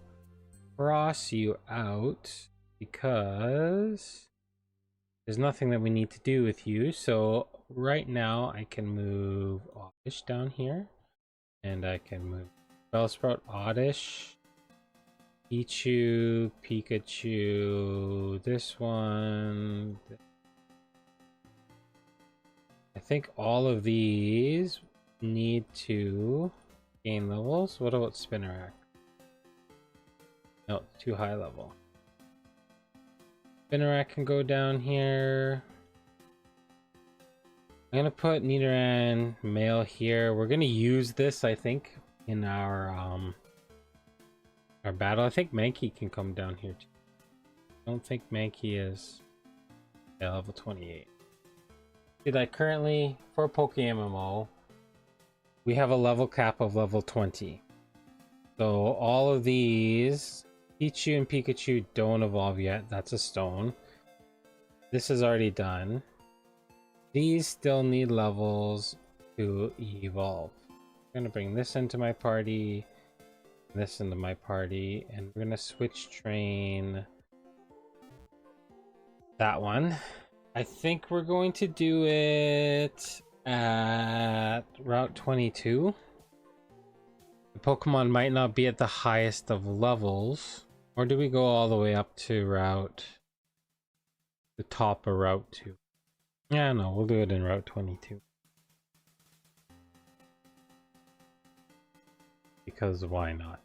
Cross you out because there's nothing that we need to do with you. So right now I can move Oddish down here, and I can move Bellsprout, Oddish, Pichu, Pikachu, this one. I think all of these need to gain levels. What about Spinnerack? No, too high level. Spinnerack can go down here. I'm gonna put Nidoran male here. We're gonna use this, I think, in our battle. I think Mankey can come down here too. I don't think Mankey is level 28. See that currently for PokeMMO, we have a level cap of level 20. So all of these, Pichu and Pikachu don't evolve yet. That's a stone. This is already done. These still need levels to evolve. I'm gonna bring this into my party, this into my party, and we're gonna switch train that one. I think we're going to do it at Route 22. The Pokemon might not be at the highest of levels. Or do we go all the way up to the top of Route 2? Yeah, no, we'll do it in Route 22. Because why not?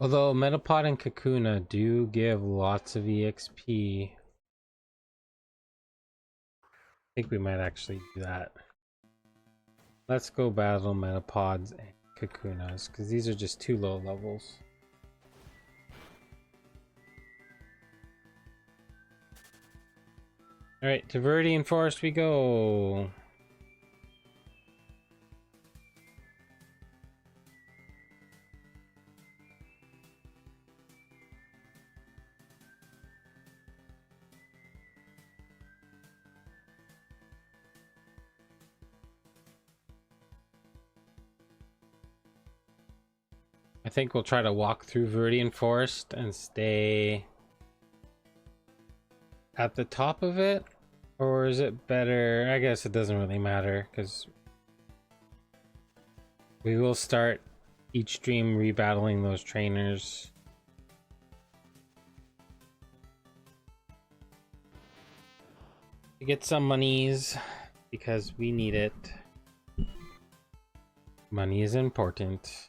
Although Metapod and Kakuna do give lots of EXP. I think we might actually do that. Let's go battle Metapods and Kakunas, because these are just too low levels. Alright, to Viridian Forest we go! I think we'll try to walk through Viridian Forest and stay at the top of it, or is it better? I guess it doesn't really matter because we will start each stream rebattling those trainers. To get some monies because we need it. Money is important.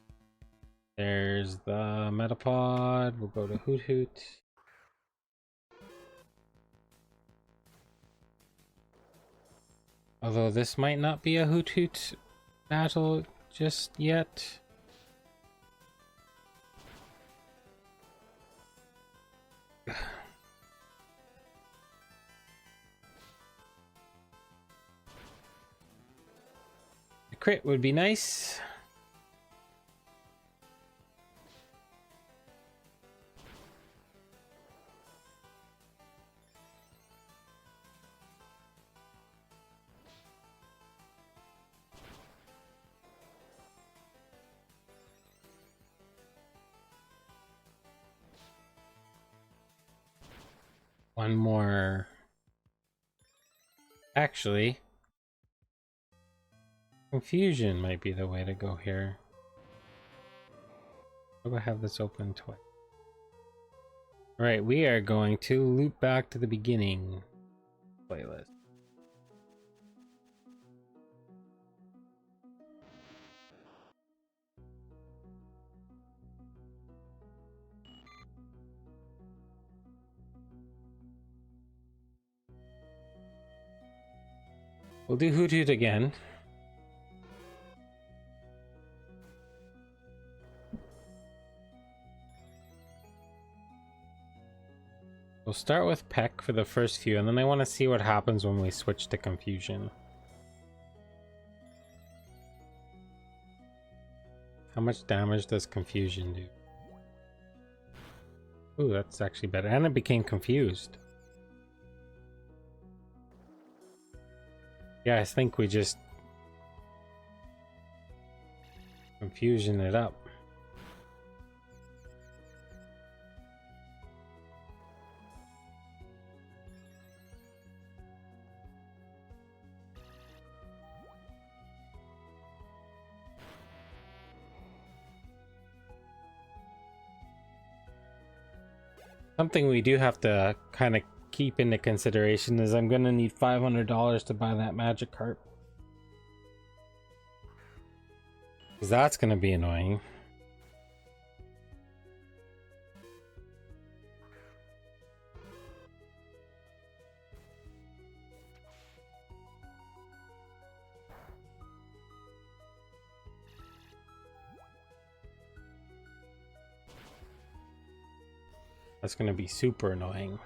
There's the Metapod. We'll go to Hoot Hoot. Although this might not be a Hoot Hoot battle just yet. A crit would be nice. One more. Actually, confusion might be the way to go here. I'll have this open twice. Alright, we are going to loop back to the beginning playlist. We'll do Hoot Hoot again. We'll start with Peck for the first few, and then I want to see what happens when we switch to Confusion. How much damage does Confusion do? Ooh, that's actually better. And it became confused. Yeah, I think we just Confusion it up. Something we do have to kind of keep into consideration is I'm going to need $500 to buy that magic carp. Because that's going to be annoying. That's going to be super annoying.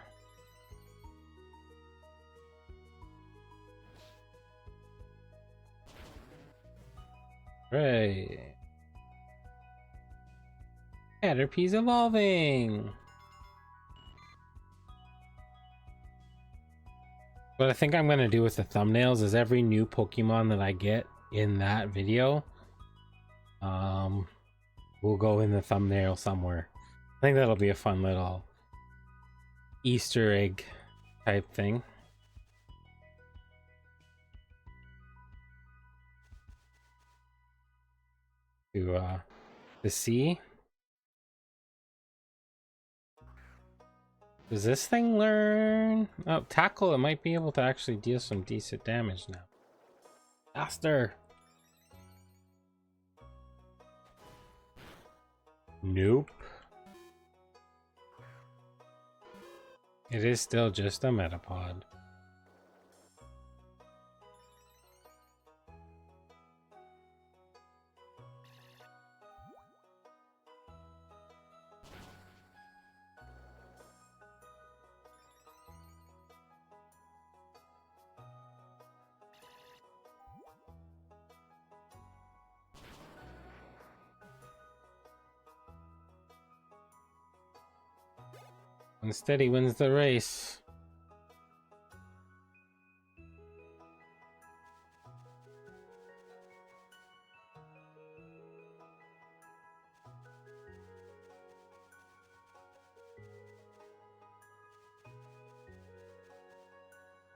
Right. Caterpie's evolving. What I think I'm going to do with the thumbnails is every new Pokemon that I get in that video, will go in the thumbnail somewhere. I think that'll be a fun little Easter egg type thing. To see. Does this thing learn? Oh, tackle, it might be able to actually deal some decent damage now. Faster! Nope. It is still just a Metapod. Instead, he wins the race.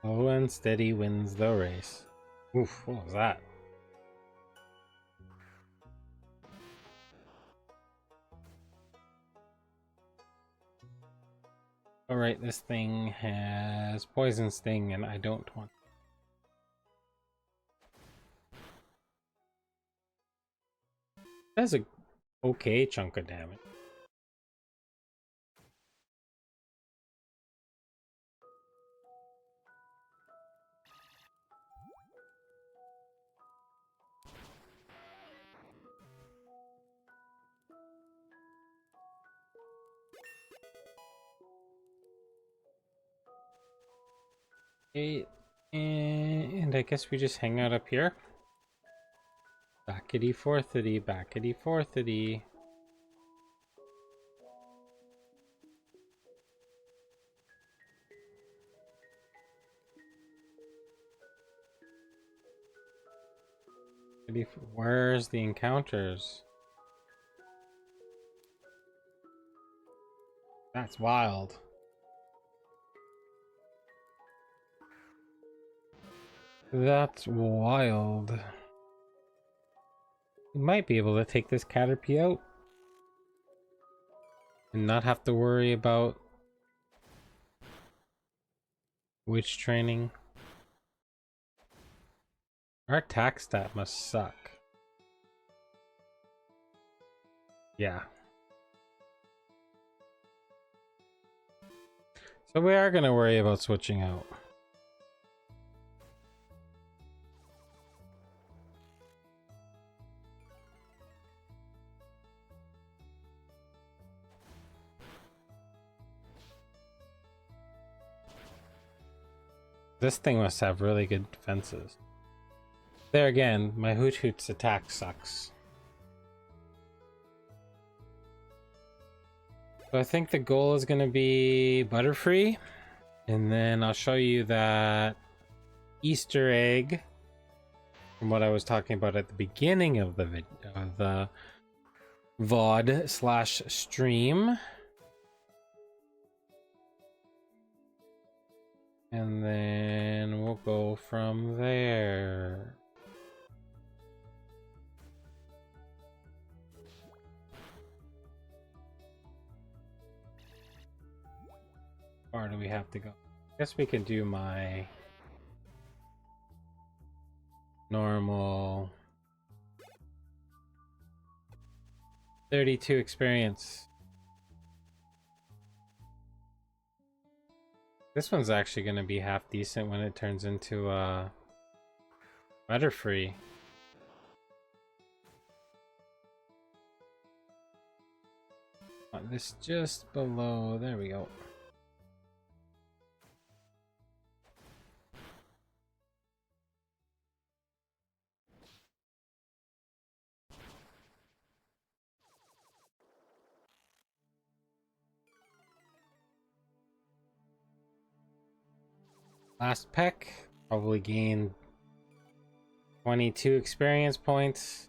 Slow and steady wins the race. Oof, what was that? Alright, this thing has Poison Sting, and I don't want. That's a Okay chunk of damage. Okay, and I guess we just hang out up here. Backity forthity, backity forthity. Where's the encounters? That's wild. That's wild. We might be able to take this Caterpie out and not have to worry about witch training. Our attack stat must suck. Yeah. So we are gonna worry about switching out. This thing must have really good defenses. There again, my Hoot Hoot's attack sucks. So I think the goal is going to be Butterfree. And then I'll show you that Easter egg from what I was talking about at the beginning of the VOD slash stream. And then we'll go from there. How far do we have to go? I guess we can do my normal 32 experience. This one's actually going to be half decent when it turns into Butterfree. This just below, there we go. Last peck, probably gain 22 experience points.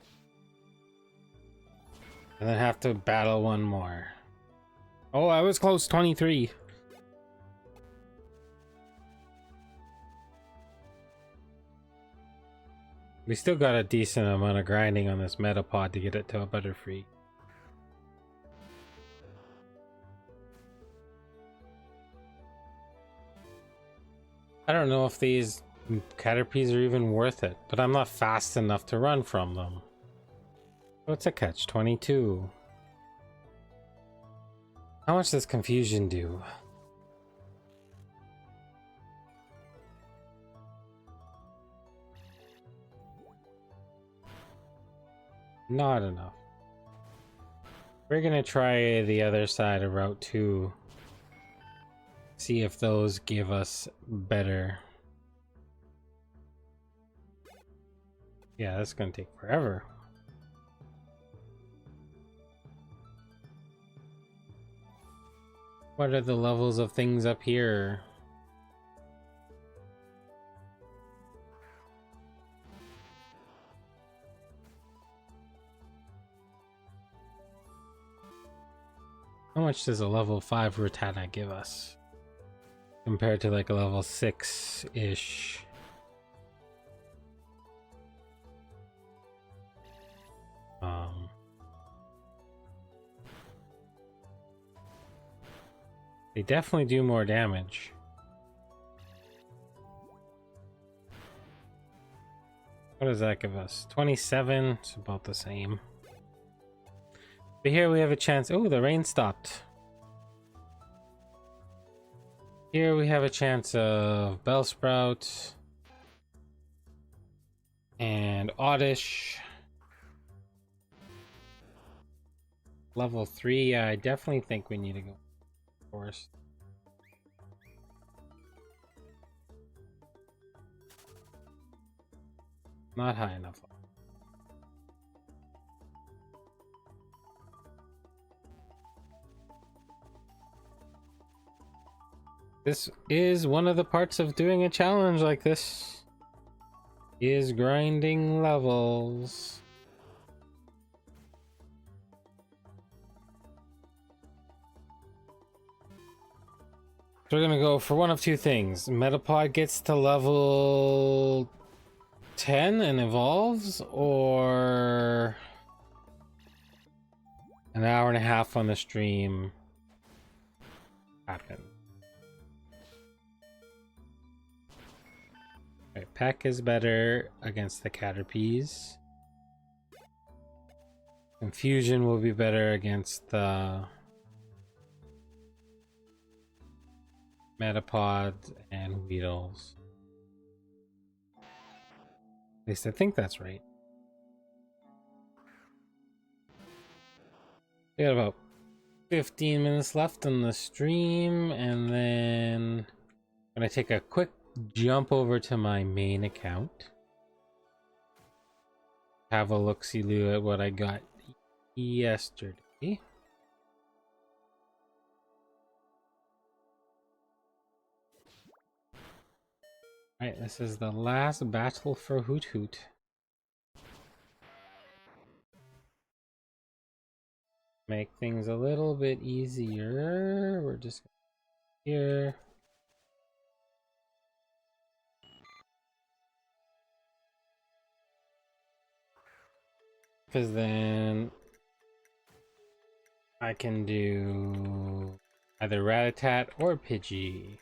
And then have to battle one more. Oh, I was close, 23. We still got a decent amount of grinding on this Metapod to get it to a Butterfree. I don't know if these Caterpies are even worth it, but I'm not fast enough to run from them. What's a catch? 22. How much does confusion do? Not enough. We're gonna try the other side of Route 2. See if those give us better. Yeah, that's gonna take forever. What are the levels of things up here? How much does a level 5 Rattata give us? Compared to like a level 6-ish. They definitely do more damage. What does that give us? 27? It's about the same. But here we have a chance. Oh, the rain stopped. Here we have a chance of Bellsprout and Oddish. Level 3, I definitely think we need to go forest. Not high enough. This is one of the parts of doing a challenge like this, is grinding levels. So we're gonna go for one of two things. Metapod gets to level 10 and evolves, or an hour and a half on the stream happens. Right, Peck is better against the Caterpies. Confusion will be better against the Metapods and Weedles. At least I think that's right. We got about 15 minutes left on the stream, and then I'm gonna take a quick jump over to my main account. Have a look-see-loo at what I got yesterday. Alright, this is the last battle for Hoot Hoot. Make things a little bit easier. We're just here. Because then I can do either Rattata or Pidgey.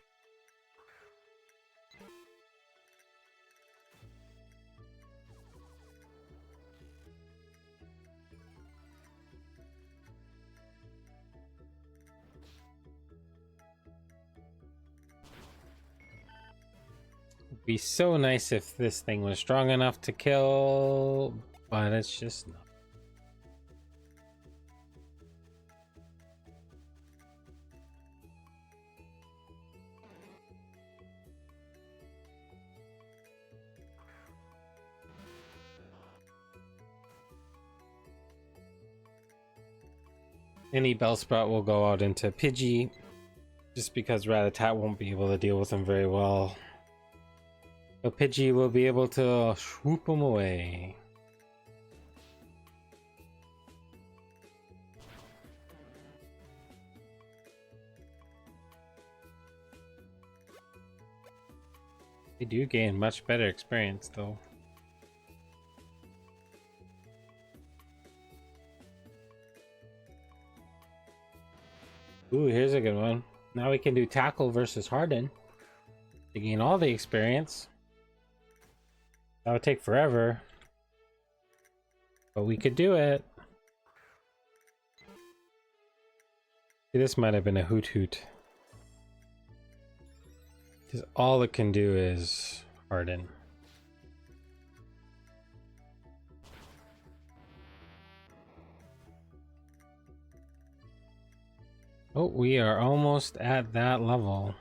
It'd be so nice if this thing was strong enough to kill, but it's just not. Any Bellsprout will go out into Pidgey, just because Rattata won't be able to deal with him very well. So Pidgey will be able to swoop him away. They do gain much better experience though. Ooh, here's a good one. Now we can do Tackle versus Harden to gain all the experience. That would take forever, but we could do it. See, this might have been a Hoot Hoot. Because all it can do is Harden. Oh, we are almost at that level.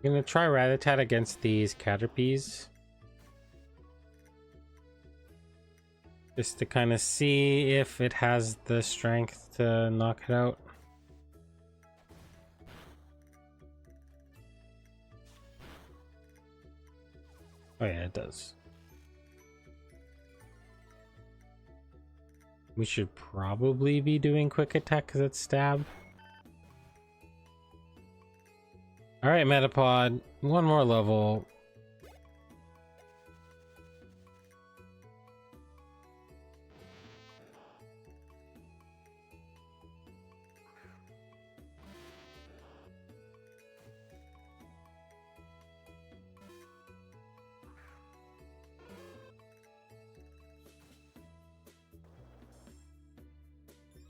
I'm gonna try Rattata against these Caterpies. Just to kind of see if it has the strength to knock it out. Oh yeah, it does. We should probably be doing quick attack because it's stab. Alright, Metapod. One more level.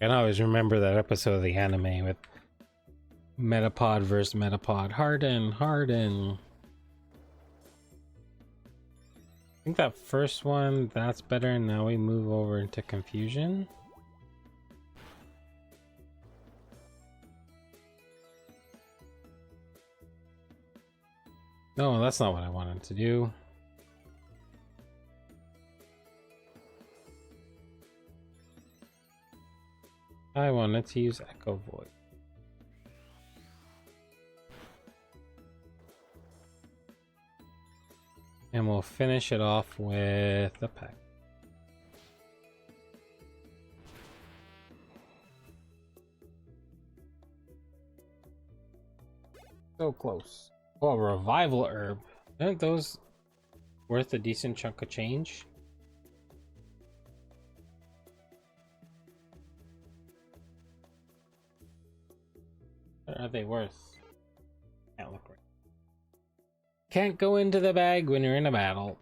I can always remember that episode of the anime with Metapod versus Metapod. Harden, Harden. I think that first one, that's better. And now we move over into Confusion. No, that's not what I wanted to do. I wanted to use Echo Voice. And we'll finish it off with the pack. So close. Oh, Revival Herb. Aren't those worth a decent chunk of change? What are they worth? Can't look right. Can't go into the bag when you're in a battle.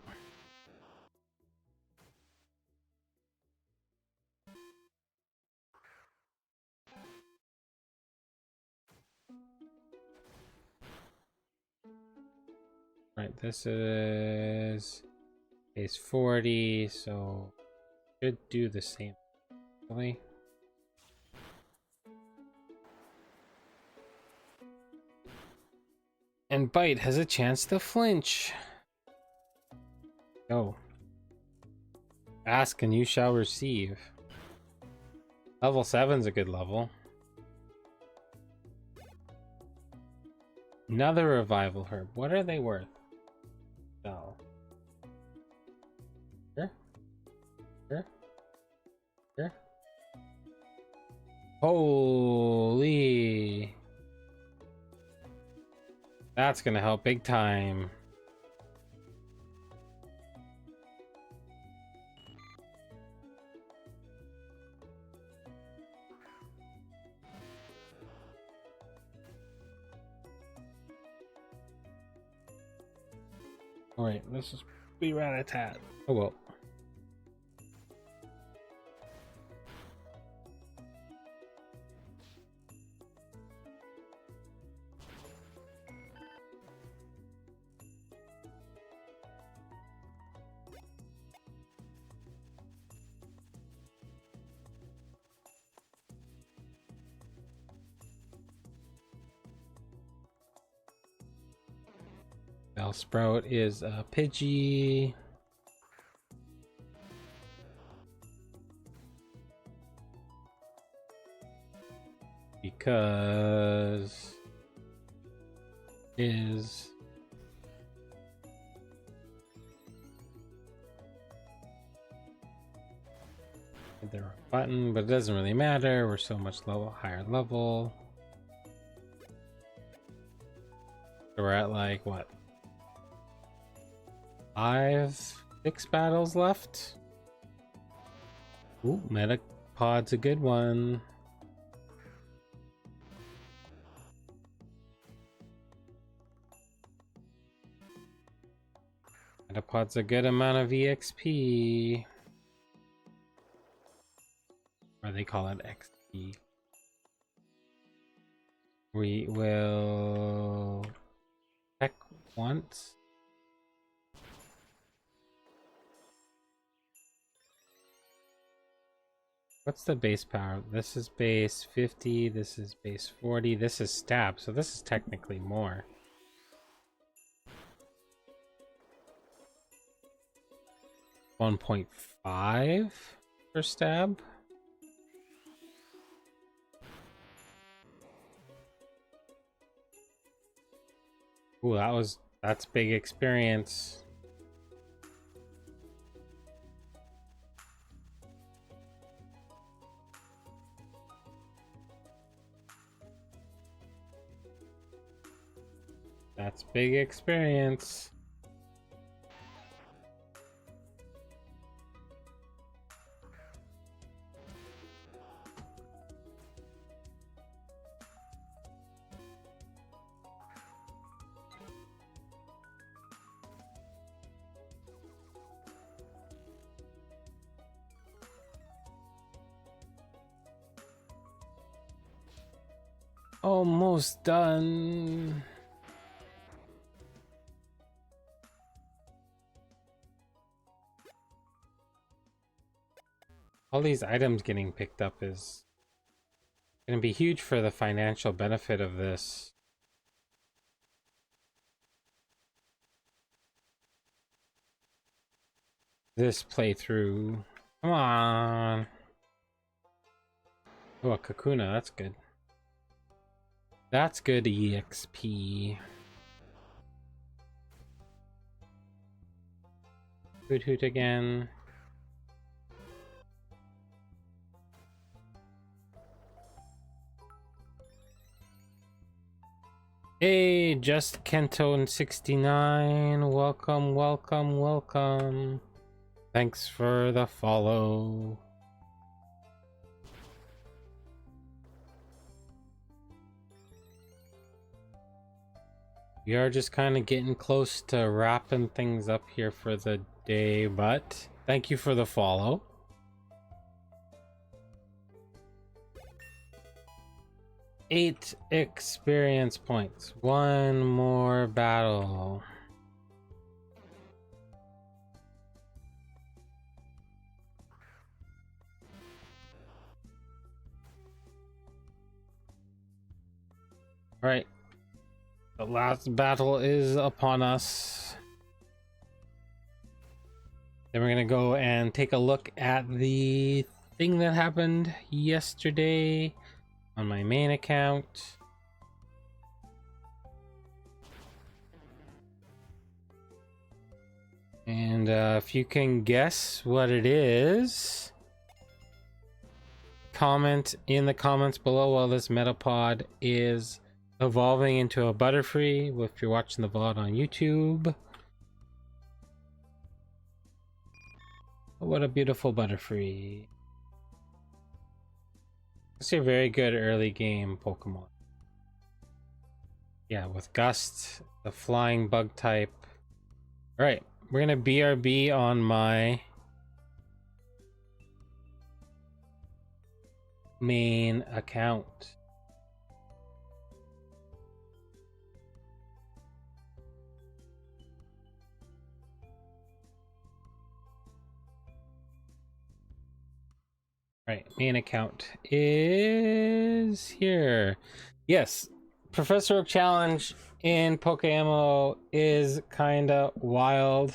Right, this is base 40, so should do the same. Really? And Bite has a chance to flinch. Go. Ask and you shall receive. Level 7's a good level. Another Revival Herb. What are they worth? No. Here? Here? Here? Holy! That's gonna help big time. Alright, let's just be rat-a-tat. Oh well. Bellsprout is a Pidgey. Because is there a button, but it doesn't really matter. We're so much higher level. So we're at like what? 6 battles left. Ooh, Metapod's a good one. Metapod's a good amount of EXP. Or they call it XP. We will check once. What's the base power? This is base 50, this is base 40, this is stab, so this is technically more. $1.5 for stab. Ooh, that's big experience. That's big experience. Almost done. All these items getting picked up is going to be huge for the financial benefit of this. This playthrough. Come on. Oh, a Kakuna, that's good. That's good EXP. Hoot Hoot again. Hey, Just Kento and 69. Welcome, welcome, welcome. Thanks for the follow. We are just kind of getting close to wrapping things up here for the day, but thank you for the follow. Eight experience points. One more battle. All right. The last battle is upon us. Then we're gonna go and take a look at the thing that happened yesterday on my main account. And if you can guess what it is, comment in the comments below while this Metapod is evolving into a Butterfree if you're watching the VOD on YouTube. What a beautiful Butterfree. It's a very good early game Pokemon. Yeah, with Gust, the flying bug type. Alright, we're gonna BRB on my main account. Right, main account is here. Yes, Professor Oak challenge in Pokemmo is kinda wild.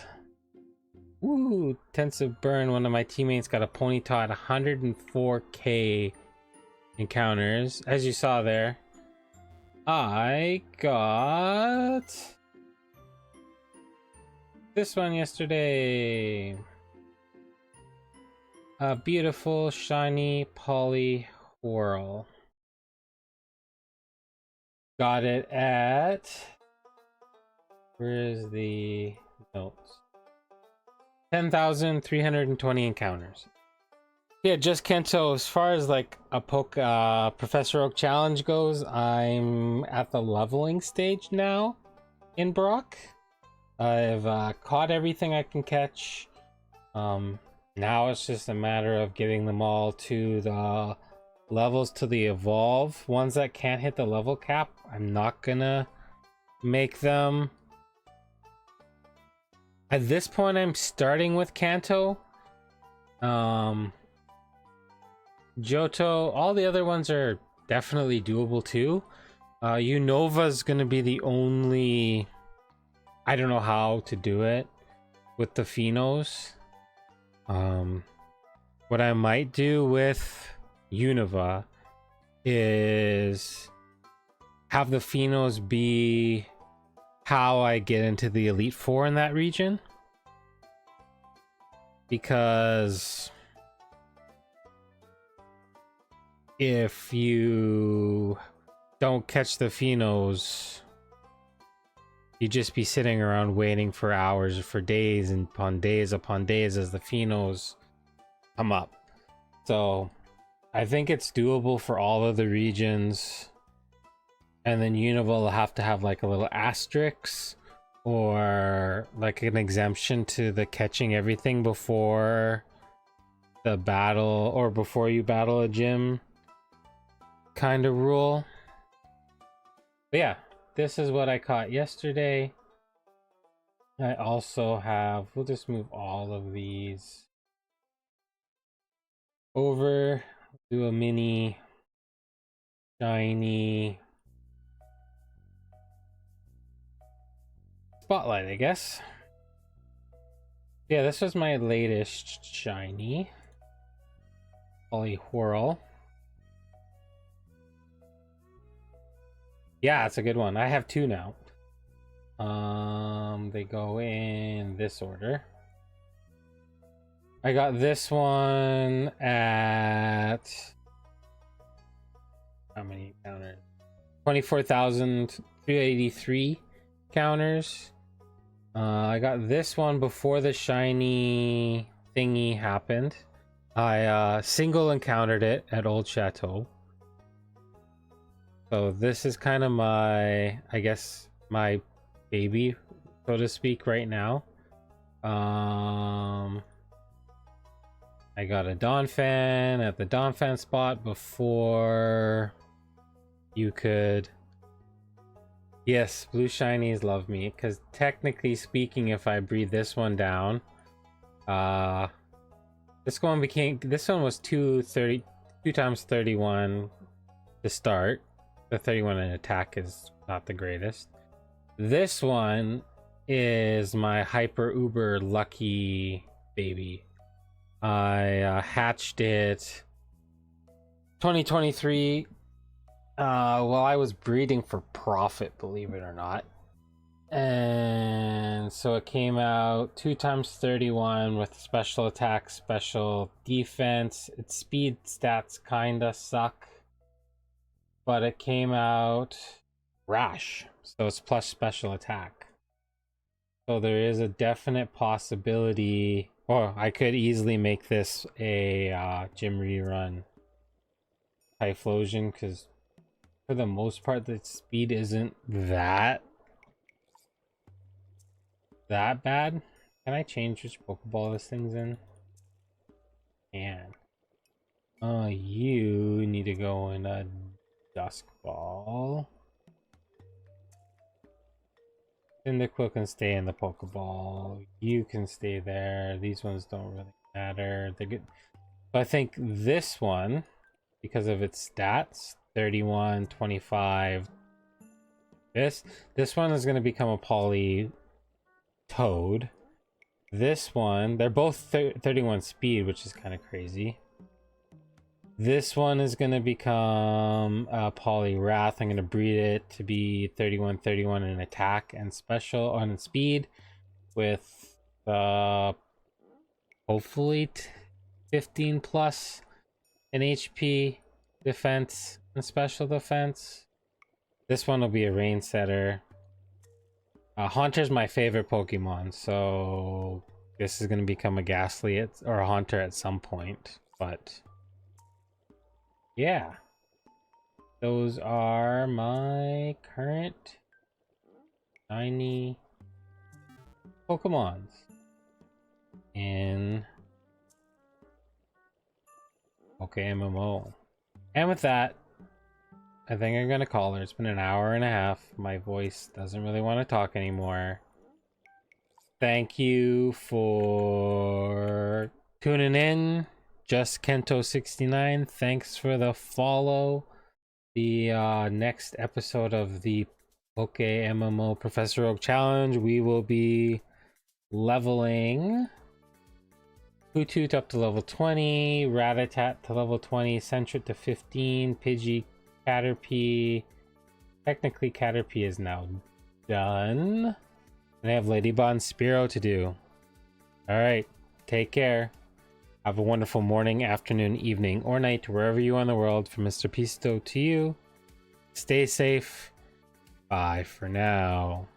Ooh, intensive burn. One of my teammates got a Ponyta at 104k encounters. As you saw there, I got this one yesterday. A beautiful, shiny Poly Whirl. Got it at... Where's the notes? 10,320 encounters. Yeah, just Kento, as far as like a Professor Oak challenge goes, I'm at the leveling stage now in Brock. I've caught everything I can catch. Now it's just a matter of getting them all to the levels to the evolve. Ones that can't hit the level cap, I'm not gonna make them. At this point, I'm starting with Kanto. Johto, all the other ones are definitely doable too. Unova's gonna be the only... I don't know how to do it with the Phenos. What I might do with Unova is have the Phenos be how I get into the Elite Four in that region. Because if you don't catch the Phenos, you'd just be sitting around waiting for hours, for days and upon days as the Phenos come up. So I think it's doable for all of the regions. And then Unova will have to have like a little asterisk or like an exemption to the catching everything before the battle or before you battle a gym kind of rule. But yeah, this is what I caught yesterday. I also have, we'll just move all of these over, do a mini shiny spotlight, I guess. Yeah, this was my latest shiny Whirl. Yeah, it's a good one. I have two now. They go in this order. I got this one at how many counters? 24,383 counters. I got this one before the shiny thingy happened. I single encountered it at Old Chateau. So this is kind of my, I guess, my baby, so to speak, right now. I got a Donphan at the Donphan spot before you could. Yes, blue shinies love me, because technically speaking, if I breed this one down, this one was 2 times 31 to start. The 31 in attack is not the greatest. This one is my hyper uber lucky baby. I hatched it 2023 while I was breeding for profit, believe it or not. And so it came out 2 times 31 with special attack, special defense. Its speed stats kinda suck, but it came out rash, so it's plus special attack. So there is a definite possibility, or I could easily make this a gym rerun Typhlosion, because for the most part the speed isn't that bad. Can I change which Pokeball this thing's in? And you need to go in a Dusk Ball. Cyndaquil can stay in the Pokeball. You can stay there. These ones don't really matter. They're good. So I think this one, because of its stats, 31, 25. This one is going to become a Poly Toad. This one, they're both 31 speed, which is kind of crazy. This one is going to become a Poliwrath. I'm going to breed it to be 31 in attack and special on speed with hopefully 15 plus in HP, defense, and special defense. This one will be a Rain Setter. Haunter's my favorite Pokemon, so this is going to become a Ghastly or a Haunter at some point, but yeah, those are my current shiny Pokemons in Pokemmo. And with that, I think I'm gonna call her. It's been an hour and a half. My voice doesn't really want to talk anymore. Thank you for tuning in. Just Kento69, thanks for the follow. The next episode of the Pokemmo Professor Oak Challenge, we will be leveling Hoothoot up to level 20, Rattata to level 20, Sentret to 15, Pidgey, Caterpie. Technically Caterpie is now done. And I have Ladybug and Spearow to do. Alright, take care. Have a wonderful morning, afternoon, evening, or night, wherever you are in the world. From Mr. Pisto to you. Stay safe. Bye for now.